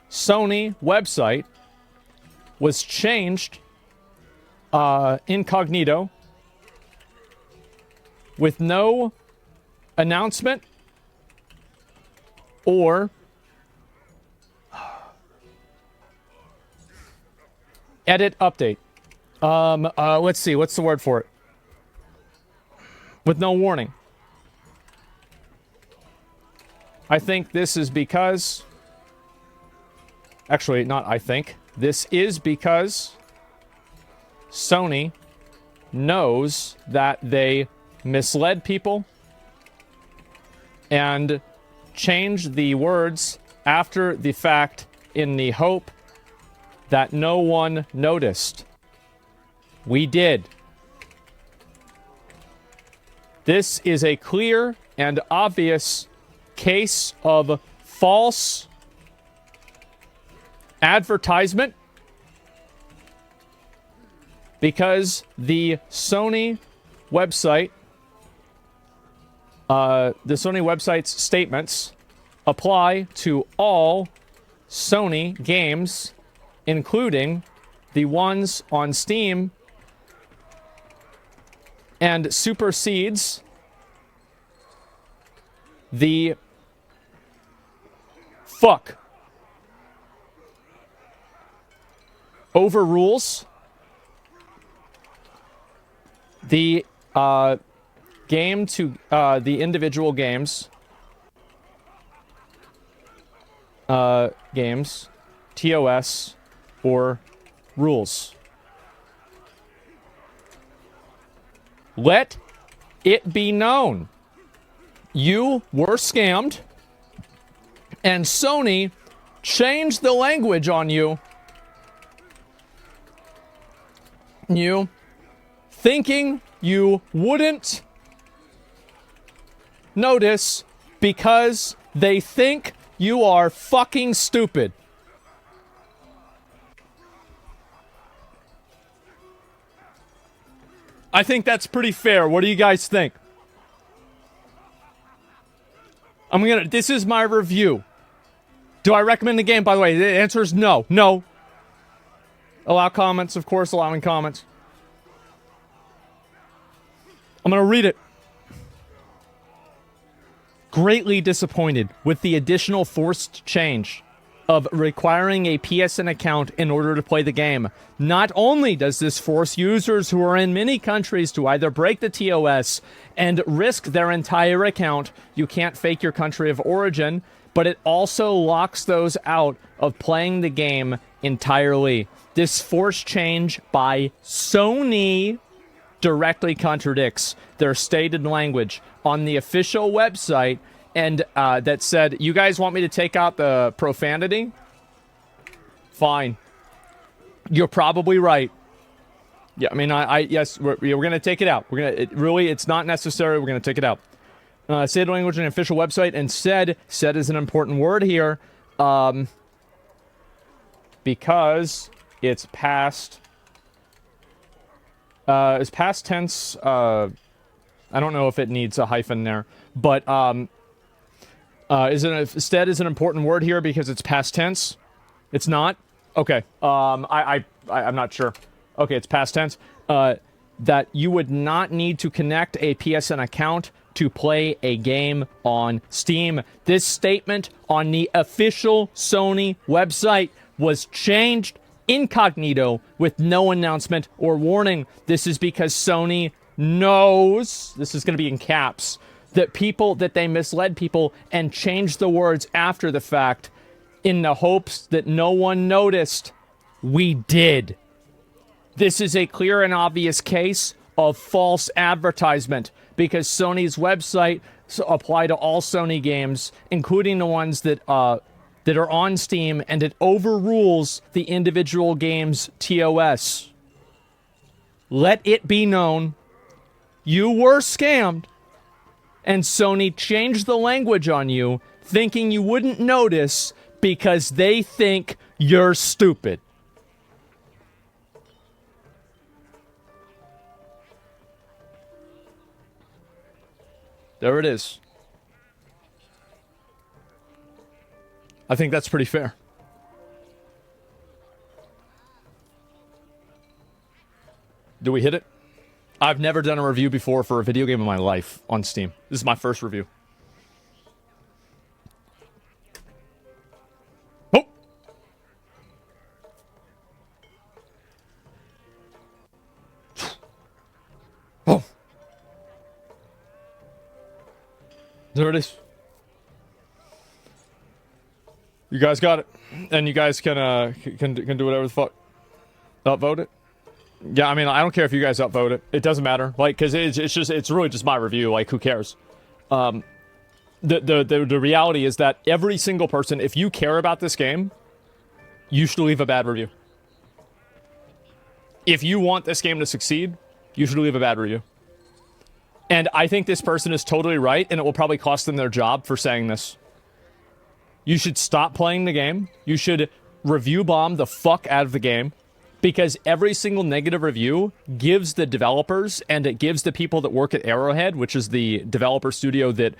Sony website was changed incognito with no announcement or Edit update. Let's see. What's the word for it? With no warning. I think this is because... Actually, not I think. This is because Sony knows that they misled people and changed the words after the fact in the hope that no one noticed. We did. This is a clear and obvious case of false advertisement because the Sony website's statements apply to all Sony games, including the ones on Steam, and supersedes the overrules the game to the individual games TOS or rules. Let it be known you were scammed and Sony changed the language on you. You thinking you wouldn't notice because they think you are fucking stupid. I think that's pretty fair. What do you guys think? This is my review. Do I recommend the game? By the way, the answer is no. No. Allow comments, of course, allowing comments. I'm gonna read it. Greatly disappointed with the additional forced change of requiring a PSN account in order to play the game. Not only does this force users who are in many countries to either break the TOS and risk their entire account, you can't fake your country of origin, but it also locks those out of playing the game entirely. This forced change by Sony directly contradicts their stated language on the official website, and that said, you guys want me to take out the profanity? Fine. You're probably right. Yeah, I mean, yes, we're going to take it out. It's not necessary. We're going to take it out. Stated language on the official website, and said is an important word here, because it's past tense. I don't know if it needs a hyphen there, but instead is an important word here because it's past tense. It's not? Okay. I'm not sure. Okay, it's past tense. That you would not need to connect a PSN account to play a game on Steam. This statement on the official Sony website was changed incognito with no announcement or warning. This is because Sony knows, this is going to be in caps, that they misled people and changed the words after the fact in the hopes that no one noticed. We did. This is a clear and obvious case of false advertisement because Sony's website apply to all Sony games, including the ones that are on Steam, and it overrules the individual game's TOS. Let it be known you were scammed, and Sony changed the language on you, thinking you wouldn't notice because they think you're stupid. There it is. I think that's pretty fair. Do we hit it? I've never done a review before for a video game in my life on Steam. This is my first review. Oh! There it is. You guys got it. And you guys can do whatever the fuck. Upvote it. Yeah, I mean, I don't care if you guys upvote it. It doesn't matter. Like, because it's really just my review. Like, who cares? The reality is that every single person, if you care about this game, you should leave a bad review. If you want this game to succeed, you should leave a bad review. And I think this person is totally right, and it will probably cost them their job for saying this. You should stop playing the game. You should review bomb the fuck out of the game, because every single negative review gives the developers, and it gives the people that work at Arrowhead, which is the developer studio that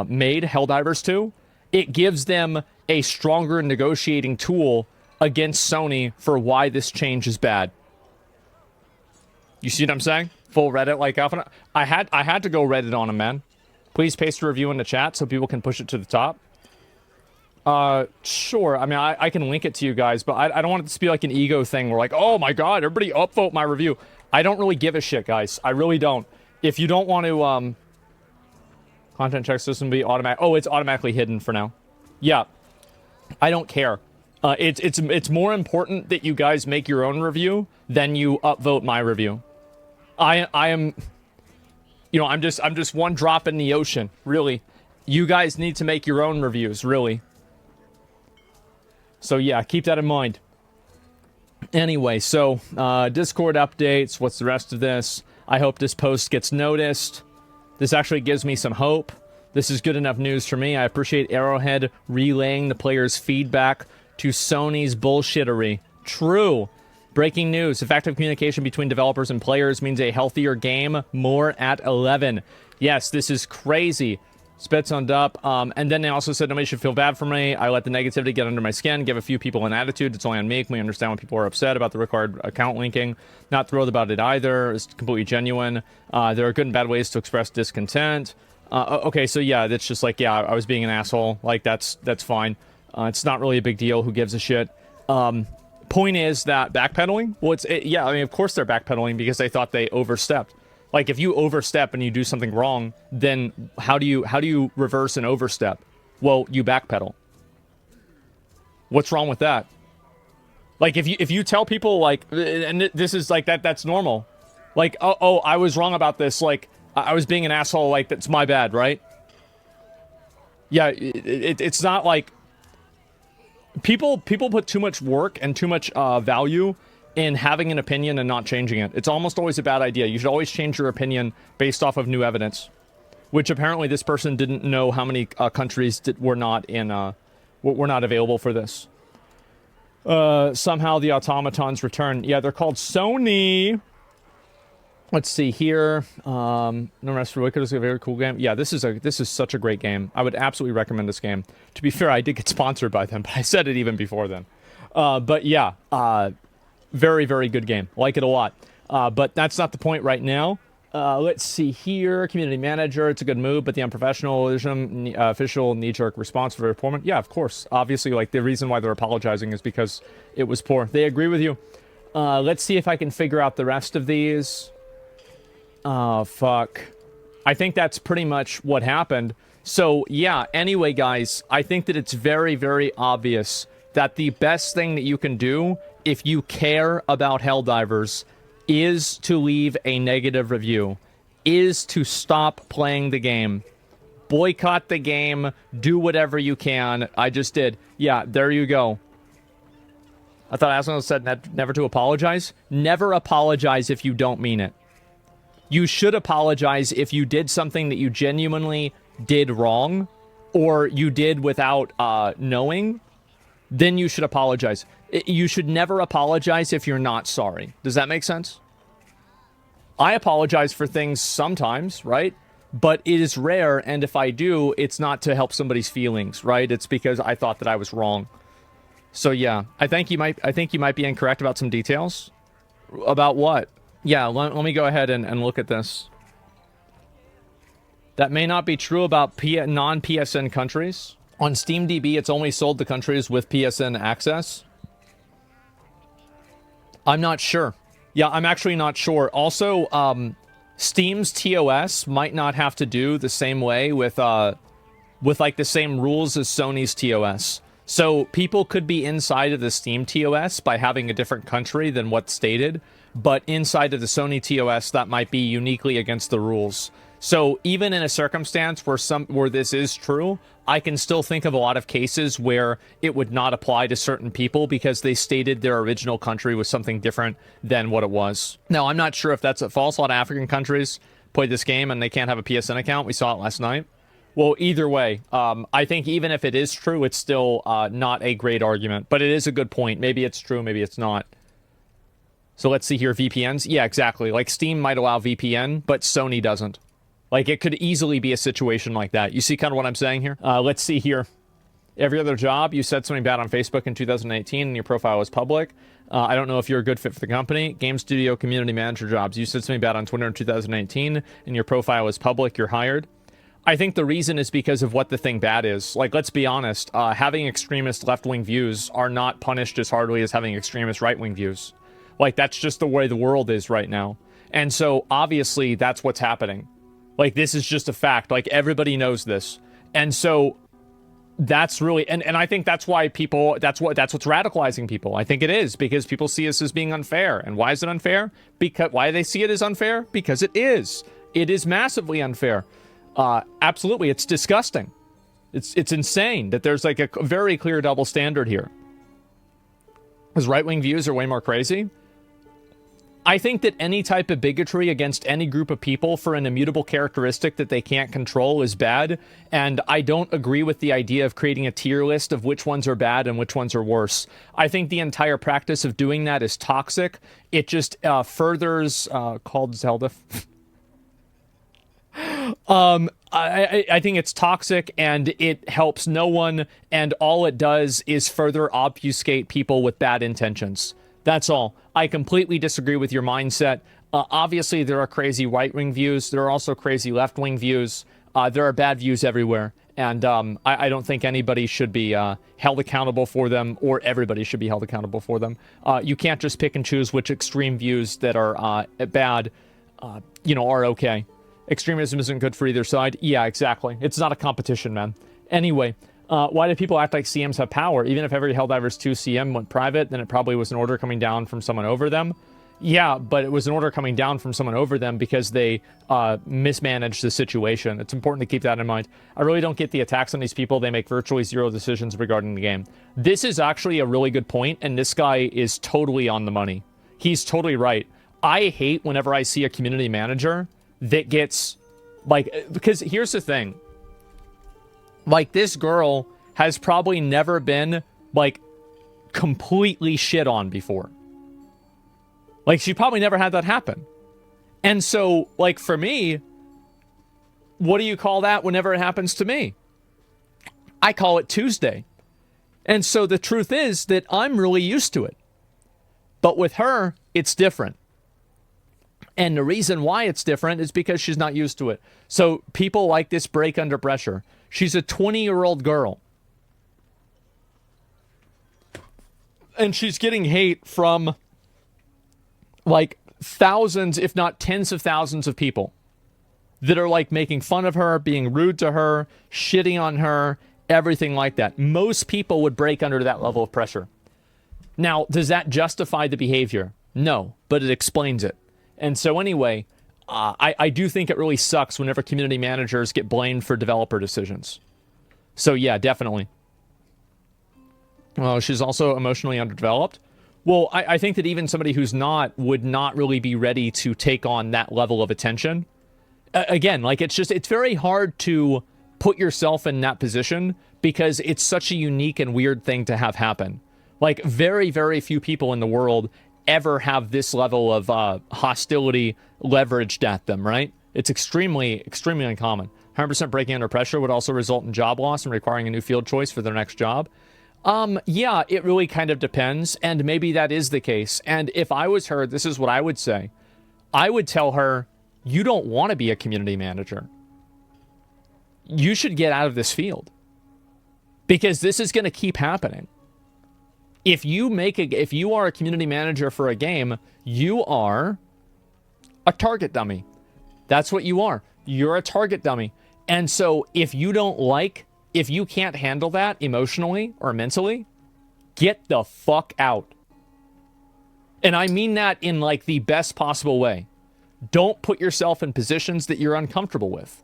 made Helldivers 2, it gives them a stronger negotiating tool against Sony for why this change is bad. You see what I'm saying? Full Reddit like alpha. I had to go Reddit on him, man. Please paste a review in the chat so people can push it to the top. Sure. I mean, I can link it to you guys, but I don't want it to be like an ego thing where like, oh my god, everybody upvote my review. I don't really give a shit, guys. I really don't. If you don't want to, content check system be automatic. Oh, it's automatically hidden for now. Yeah. I don't care. It's more important that you guys make your own review than you upvote my review. I am, you know, I'm just one drop in the ocean, really. You guys need to make your own reviews, really. So yeah, keep that in mind. Anyway, so Discord updates. What's the rest of this? I hope this post gets noticed. This actually gives me some hope. This is good enough news for me. I appreciate Arrowhead relaying the players' feedback to Sony's bullshittery. True. Breaking news. Effective communication between developers and players means a healthier game. More at 11. Yes, this is crazy. Spits on Dup. And then they also said nobody should feel bad for me. I let the negativity get under my skin, give a few people an attitude. It's only on me. We understand when people are upset about the required account linking. Not thrilled about it either. It's completely genuine. There are good and bad ways to express discontent. Okay, so yeah, that's just like, yeah, I was being an asshole. Like, that's fine. It's not really a big deal. Who gives a shit? Point is that backpedaling? Well, yeah, I mean, of course they're backpedaling because they thought they overstepped. Like, if you overstep and you do something wrong, then how do you reverse an overstep? Well, you backpedal. What's wrong with that? Like, if you tell people, like, and this is like that's normal. Like, oh, I was wrong about this. Like, I was being an asshole. Like, that's my bad, right? Yeah, it's not like people put too much work and too much value in having an opinion and not changing it. It's almost always a bad idea. You should always change your opinion based off of new evidence, which apparently this person didn't know how many countries were not available for this. Somehow the automatons return. Yeah, they're called Sony. Let's see here. No Rest for Wicked is a very cool game. Yeah, this is such a great game. I would absolutely recommend this game. To be fair, I did get sponsored by them, but I said it even before then. But yeah, very, very good game. Like it a lot. But that's not the point right now. Let's see here. Community manager. It's a good move, but the unprofessionalism, official knee-jerk response for the report. Yeah, of course. Obviously, like, the reason why they're apologizing is because it was poor. They agree with you. Let's see if I can figure out the rest of these. Oh, fuck. I think that's pretty much what happened. So, yeah, anyway, guys, I think that it's very, very obvious that the best thing that you can do if you care about Helldivers is to leave a negative review, is to stop playing the game. Boycott the game, do whatever you can. I just did. Yeah, there you go. I thought Asmongold said never to apologize. Never apologize if you don't mean it. You should apologize if you did something that you genuinely did wrong, or you did without knowing. Then you should apologize. You should never apologize if you're not sorry. Does that make sense? I apologize for things sometimes, right? But it is rare, and if I do, it's not to help somebody's feelings, right? It's because I thought that I was wrong. So yeah, I think you might be incorrect about some details. About what? Yeah, let me go ahead and look at this. That may not be true about non-PSN countries. On SteamDB, it's only sold to countries with PSN access. I'm not sure. Yeah, I'm actually not sure. Also, Steam's TOS might not have to do the same way with with like the same rules as Sony's TOS. So people could be inside of the Steam TOS by having a different country than what's stated, but inside of the Sony TOS, that might be uniquely against the rules. So even in a circumstance where this is true, I can still think of a lot of cases where it would not apply to certain people because they stated their original country was something different than what it was. Now, I'm not sure if that's false. A lot of African countries play this game and they can't have a PSN account. We saw it last night. Well, either way, I think even if it is true, it's still not a great argument. But it is a good point. Maybe it's true, maybe it's not. So let's see here, VPNs. Yeah, exactly. Like Steam might allow VPN, but Sony doesn't. Like it could easily be a situation like that. You see kind of what I'm saying here? Let's see here. Every other job, you said something bad on Facebook in 2018 and your profile was public. I don't know if you're a good fit for the company. Game studio, community manager jobs. You said something bad on Twitter in 2018 and your profile was public. You're hired. I think the reason is because of what the thing bad is. Like, let's be honest, having extremist left-wing views are not punished as hardly as having extremist right-wing views. Like, that's just the way the world is right now. And so, obviously, that's what's happening. Like, this is just a fact. Like, everybody knows this. And so, that's really... And I think that's why people... That's what's radicalizing people. I think it is, because people see us as being unfair. And why is it unfair? Why do they see it as unfair? Because it is. It is massively unfair. Absolutely, it's disgusting. It's insane that there's like a very clear double standard here. Because right-wing views are way more crazy. I think that any type of bigotry against any group of people for an immutable characteristic that they can't control is bad, and I don't agree with the idea of creating a tier list of which ones are bad and which ones are worse. I think the entire practice of doing that is toxic. It just furthers... called Zelda... I think it's toxic and it helps no one, and all it does is further obfuscate people with bad intentions. That's all. I completely disagree with your mindset. Obviously, there are crazy right-wing views. There are also crazy left-wing views. There are bad views everywhere. And I don't think anybody should be held accountable for them, or everybody should be held accountable for them. You can't just pick and choose which extreme views that are bad, are okay. Extremism isn't good for either side. Yeah, exactly. It's not a competition, man. Anyway, why do people act like CMs have power? Even if every Helldivers 2 CM went private, then it probably was an order coming down from someone over them. Yeah, but it was an order coming down from someone over them because they mismanaged the situation. It's important to keep that in mind. I really don't get the attacks on these people. They make virtually zero decisions regarding the game. This is actually a really good point, and this guy is totally on the money. He's totally right. I hate whenever I see a community manager that gets, like, because here's the thing. Like, this girl has probably never been, like, completely shit on before. Like, she probably never had that happen. And so, like, for me, what do you call that whenever it happens to me? I call it Tuesday. And so the truth is that I'm really used to it. But with her, it's different. And the reason why it's different is because she's not used to it. So people like this break under pressure. She's a 20-year-old girl. And she's getting hate from, like, thousands, if not tens of thousands of people that are, like, making fun of her, being rude to her, shitting on her, everything like that. Most people would break under that level of pressure. Now, does that justify the behavior? No, but it explains it. And so anyway, I do think it really sucks whenever community managers get blamed for developer decisions. So yeah, definitely. She's also emotionally underdeveloped. Well, I think that even somebody who's not would not really be ready to take on that level of attention. Again, like, it's very hard to put yourself in that position because it's such a unique and weird thing to have happen. Like, very, very few people in the world ever have this level of hostility leveraged at them, right? It's extremely, extremely uncommon. 100% breaking under pressure would also result in job loss and requiring a new field choice for their next job. Yeah, it really kind of depends, and maybe that is the case. And if I was her, this is what I would say. I would tell her, you don't want to be a community manager. You should get out of this field. Because this is going to keep happening. If you are a community manager for a game, you are a target dummy. That's what you are. You're a target dummy. And so if you can't handle that emotionally or mentally, get the fuck out. And I mean that in like the best possible way. Don't put yourself in positions that you're uncomfortable with.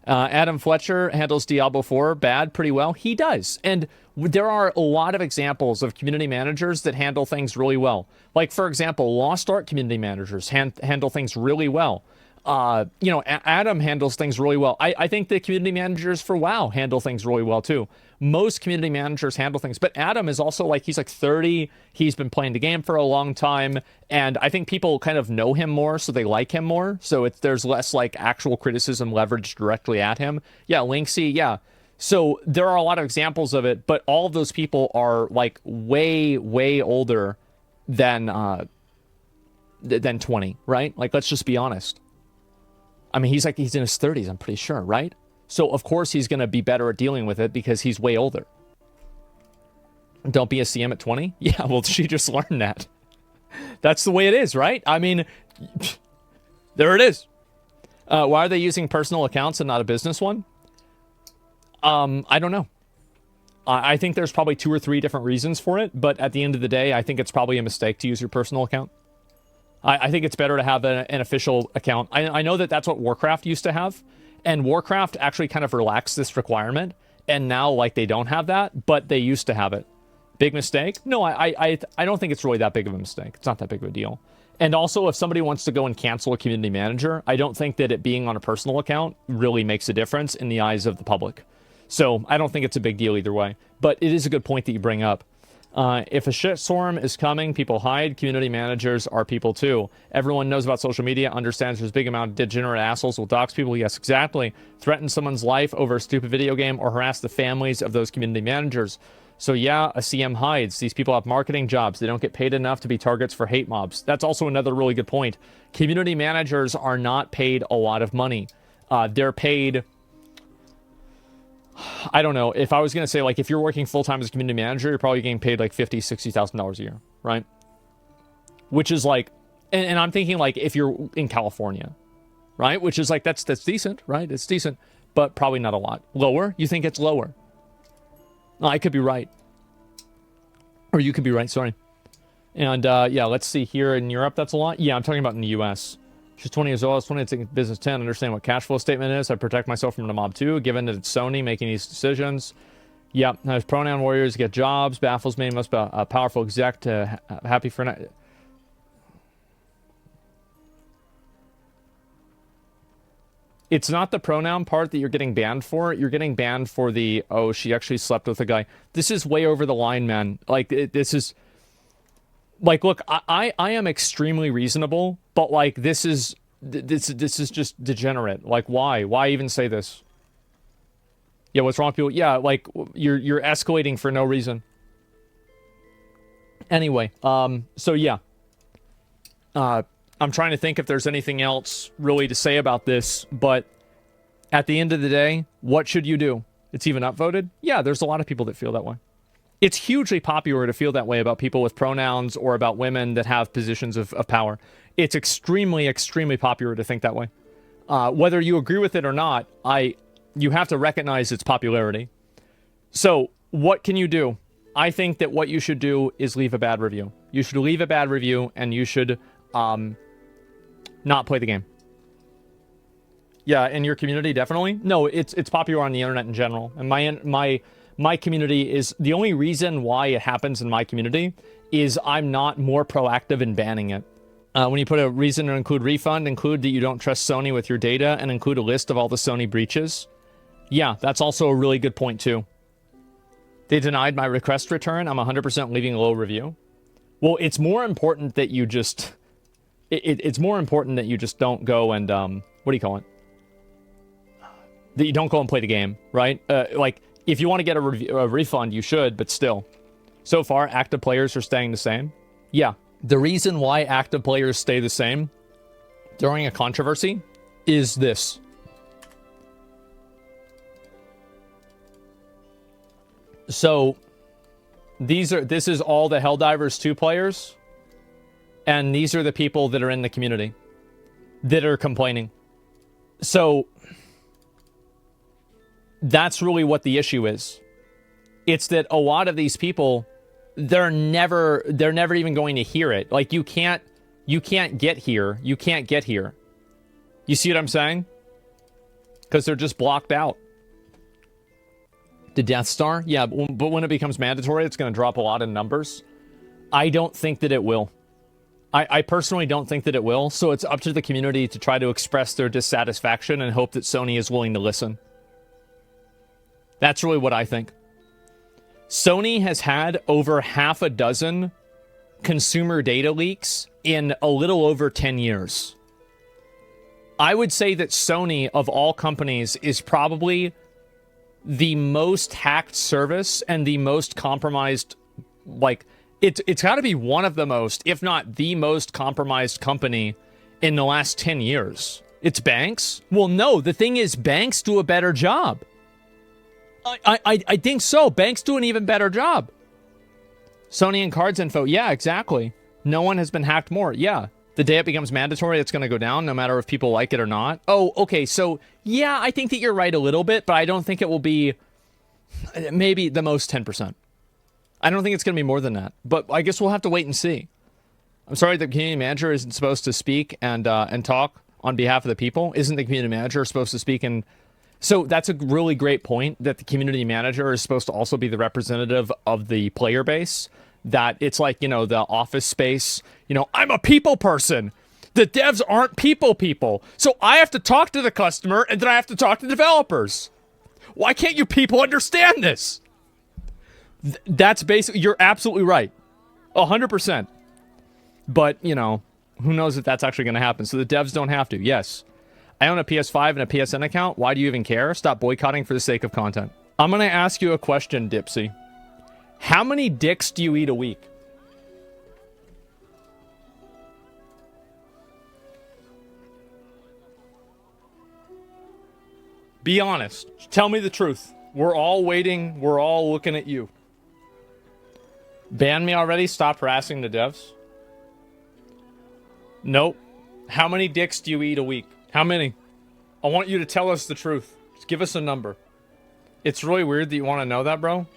Adam Fletcher handles Diablo 4 bad pretty well. He does. And there are a lot of examples of community managers that handle things really well. Like, for example, Lost Ark community managers handle things really well. Adam handles things really well. I think the community managers for WoW handle things really well too. Most community managers handle things, but Adam is also like, he's like 30. He's been playing the game for a long time. And I think people kind of know him more, so they like him more. So there's less like actual criticism leveraged directly at him. Yeah, Linksy, yeah. So there are a lot of examples of it, but all of those people are like way, way older than 20, right? Like, let's just be honest. I mean, he's in his 30s, I'm pretty sure, right? So, of course, he's going to be better at dealing with it because he's way older. Don't be a CM at 20? Yeah, well, she just learned that. That's the way it is, right? I mean, there it is. Why are they using personal accounts and not a business one? I don't know. I think there's probably 2 or 3 different reasons for it, but at the end of the day, I think it's probably a mistake to use your personal account. I think it's better to have an official account. I know that that's what Warcraft used to have, and Warcraft actually kind of relaxed this requirement, and now, like, they don't have that, but they used to have it. Big mistake? No, I don't think it's really that big of a mistake. It's not that big of a deal. And also, if somebody wants to go and cancel a community manager, I don't think that it being on a personal account really makes a difference in the eyes of the public. So I don't think it's a big deal either way. But it is a good point that you bring up. If a shitstorm is coming, people hide. Community managers are people too. Everyone knows about social media, understands there's a big amount of degenerate assholes will dox people. Yes, exactly. Threaten someone's life over a stupid video game or harass the families of those community managers. So yeah, a CM hides. These people have marketing jobs. They don't get paid enough to be targets for hate mobs. That's also another really good point. Community managers are not paid a lot of money. They're paid... I don't know. If I was going to say, like, if you're working full-time as a community manager, you're probably getting paid, like, $50,000, $60,000 a year, right? Which is, like... And I'm thinking, like, if you're in California, right? Which is, like, that's decent, right? It's decent, but probably not a lot. Lower? You think it's lower? No, I could be right. Or you could be right, sorry. And, yeah, let's see. Here in Europe, that's a lot? Yeah, I'm talking about in the U.S., She's 20 years old. I was 20 to take business 10. Understand what cash flow statement is. I protect myself from the mob too, given that it's Sony making these decisions. Yep. As pronoun warriors get jobs. Baffles me. Must be a powerful exec to happy for night. It's not the pronoun part that you're getting banned for. You're getting banned for the, oh, she actually slept with a guy. This is way over the line, man. Like, this is... Like, look, I am extremely reasonable, but, like, this is just degenerate. Like, why? Why even say this? Yeah, what's wrong with people? Yeah, like, you're escalating for no reason. Anyway, so, yeah. I'm trying to think if there's anything else really to say about this, but at the end of the day, what should you do? It's even upvoted? Yeah, there's a lot of people that feel that way. It's hugely popular to feel that way about people with pronouns or about women that have positions of power. It's extremely, extremely popular to think that way. Whether you agree with it or not, you have to recognize its popularity. So, what can you do? I think that what you should do is leave a bad review. You should leave a bad review, and you should not play the game. Yeah, in your community, definitely. No, it's popular on the internet in general. And my community is... The only reason why it happens in my community is I'm not more proactive in banning it. When you put a reason to include refund, include that you don't trust Sony with your data, and include a list of all the Sony breaches. Yeah, that's also a really good point, too. They denied my request return. I'm 100% leaving a low review. Well, it's more important that you just... It's more important that you just don't go and... what do you call it? That you don't go and play the game, right? Like... If you want to get a refund, you should, but still. So far, active players are staying the same. Yeah. The reason why active players stay the same during a controversy is this. So, this is all the Helldivers 2 players, and these are the people that are in the community that are complaining. So... That's really what the issue is. It's that a lot of these people, they're never even going to hear it. Like, you can't get here. You can't get here. You see what I'm saying? Because they're just blocked out. The Death Star? Yeah, but when it becomes mandatory, it's going to drop a lot in numbers. I don't think that it will. I personally don't think that it will, so it's up to the community to try to express their dissatisfaction and hope that Sony is willing to listen. That's really what I think. Sony has had over half a dozen consumer data leaks in a little over 10 years. I would say that Sony, of all companies, is probably the most hacked service and the most compromised, like, it's got to be one of the most, if not the most compromised company in the last 10 years. It's banks? Well, no, the thing is, banks do a better job. I think so. Banks do an even better job. Sony and cards info. Yeah, exactly. No one has been hacked more. Yeah. The day it becomes mandatory, it's going to go down no matter if people like it or not. Oh, okay. So, yeah, I think that you're right a little bit, but I don't think it will be maybe the most 10%. I don't think it's going to be more than that, but I guess we'll have to wait and see. I'm sorry the community manager isn't supposed to speak and talk on behalf of the people. Isn't the community manager supposed to speak and... So that's a really great point, that the community manager is supposed to also be the representative of the player base. That it's like, you know, the Office Space, you know, I'm a people person. The devs aren't people. So I have to talk to the customer and then I have to talk to developers. Why can't you people understand this? That's basically, you're absolutely right. 100%. But, you know, who knows if that's actually going to happen. So the devs don't have to. Yes. I own a PS5 and a PSN account. Why do you even care? Stop boycotting for the sake of content. I'm going to ask you a question, Dipsy. How many dicks do you eat a week? Be honest. Tell me the truth. We're all waiting. We're all looking at you. Ban me already? Stop harassing the devs? Nope. How many dicks do you eat a week? How many? I want you to tell us the truth. Just give us a number. It's really weird that you want to know that, bro.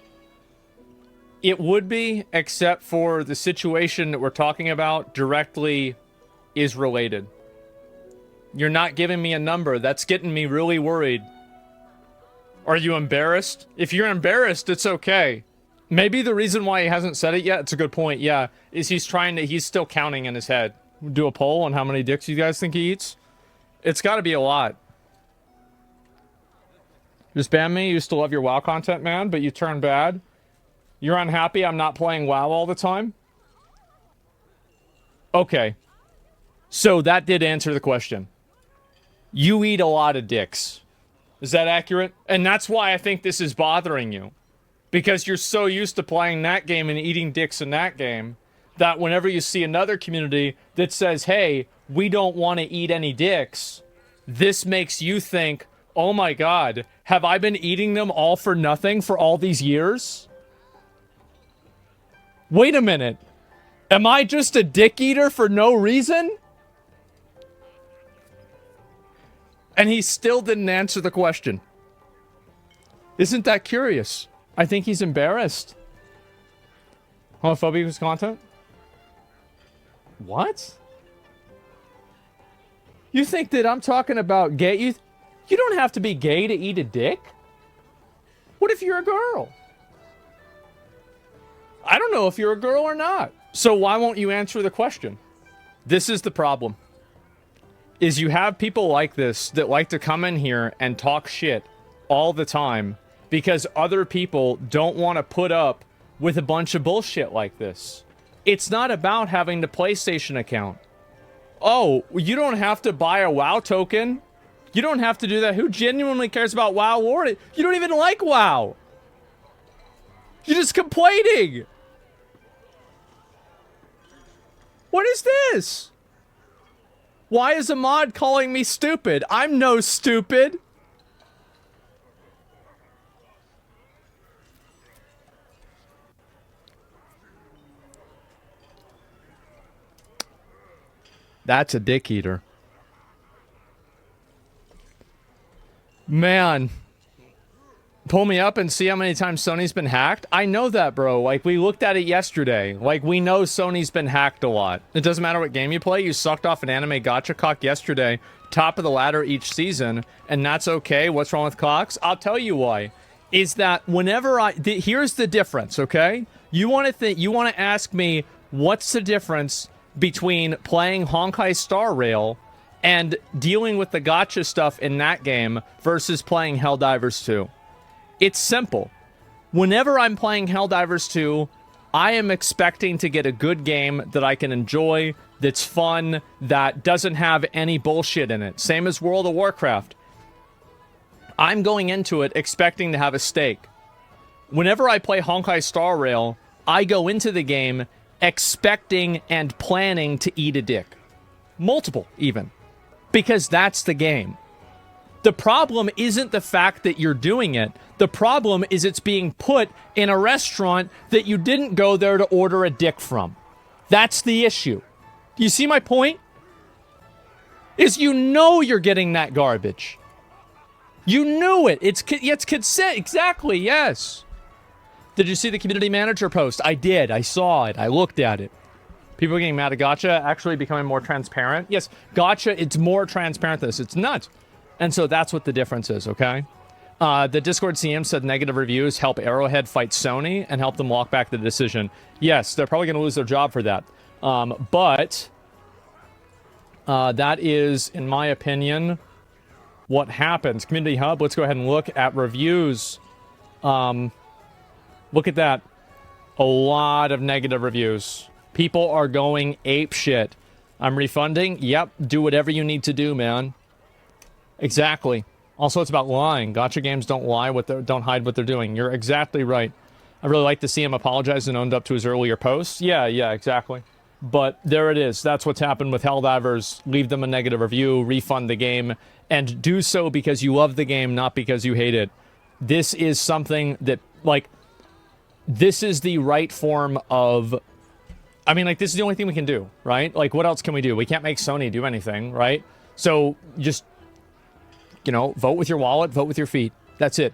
It would be, except for the situation that we're talking about directly is related. You're not giving me a number. That's getting me really worried. Are you embarrassed? If you're embarrassed, it's okay. Maybe the reason why he hasn't said it yet, it's a good point, yeah, is he's still counting in his head. Do a poll on how many dicks you guys think he eats? It's got to be a lot. Just ban me. You used to love your WoW content, man, but you turned bad. You're unhappy I'm not playing WoW all the time? Okay. So that did answer the question. You eat a lot of dicks. Is that accurate? And that's why I think this is bothering you. Because you're so used to playing that game and eating dicks in that game that whenever you see another community that says, hey, we don't want to eat any dicks, this makes you think, oh my god, have I been eating them all for nothing for all these years? Wait a minute. Am I just a dick eater for no reason? And he still didn't answer the question. Isn't that curious? I think he's embarrassed. Homophobic content? What? You think that I'm talking about gay? You don't have to be gay to eat a dick. What if you're a girl? I don't know if you're a girl or not. So why won't you answer the question? This is the problem. Is you have people like this that like to come in here and talk shit all the time because other people don't want to put up with a bunch of bullshit like this. It's not about having the PlayStation account. Oh, you don't have to buy a WoW token. You don't have to do that. Who genuinely cares about WoW lore? You don't even like WoW. You're just complaining. What is this? Why is a mod calling me stupid? I'm no stupid. That's a dick eater. Pull me up and see how many times Sony's been hacked. I know that, bro. Like, we looked at it yesterday. Like, we know Sony's been hacked a lot. It doesn't matter what game you play. You sucked off an anime gacha cock yesterday, top of the ladder each season, and that's okay. What's wrong with cocks? I'll tell you why. Is that whenever here's the difference, okay? You want to ask me what's the difference between playing Honkai Star Rail and dealing with the gacha stuff in that game versus playing Helldivers 2. It's simple. Whenever I'm playing Helldivers 2, I am expecting to get a good game that I can enjoy, that's fun, that doesn't have any bullshit in it. Same as World of Warcraft. I'm going into it expecting to have a stake. Whenever I play Honkai Star Rail, I go into the game expecting and planning to eat a dick. Multiple, even. Because that's the game. The problem isn't the fact that you're doing it. The problem is it's being put in a restaurant that you didn't go there to order a dick from. That's the issue. You see my point? Is you know you're getting that garbage. You knew it. It's consent. Exactly, yes. Did you see the community manager post? I did. I saw it. I looked at it. People are getting mad at gacha actually becoming more transparent. Yes, gacha, it's more transparent than this. It's nuts. And so that's what the difference is, okay? The Discord CM said negative reviews help Arrowhead fight Sony and help them walk back the decision. Yes, they're probably going to lose their job for that. But that is, in my opinion, what happens. Community Hub, let's go ahead and look at reviews. Look at that. A lot of negative reviews. People are going ape shit. I'm refunding? Yep, do whatever you need to do, man. Exactly. Also, it's about lying. Gacha games don't lie, don't hide what they're doing. You're exactly right. I really like to see him apologize and owned up to his earlier posts. Yeah, exactly. But there it is. That's what's happened with Helldivers. Leave them a negative review, refund the game, and do so because you love the game, not because you hate it. This is something that, like, this is the right form of... I mean, like, this is the only thing we can do, right? Like, what else can we do? We can't make Sony do anything, right? So, just... vote with your wallet, vote with your feet. That's it.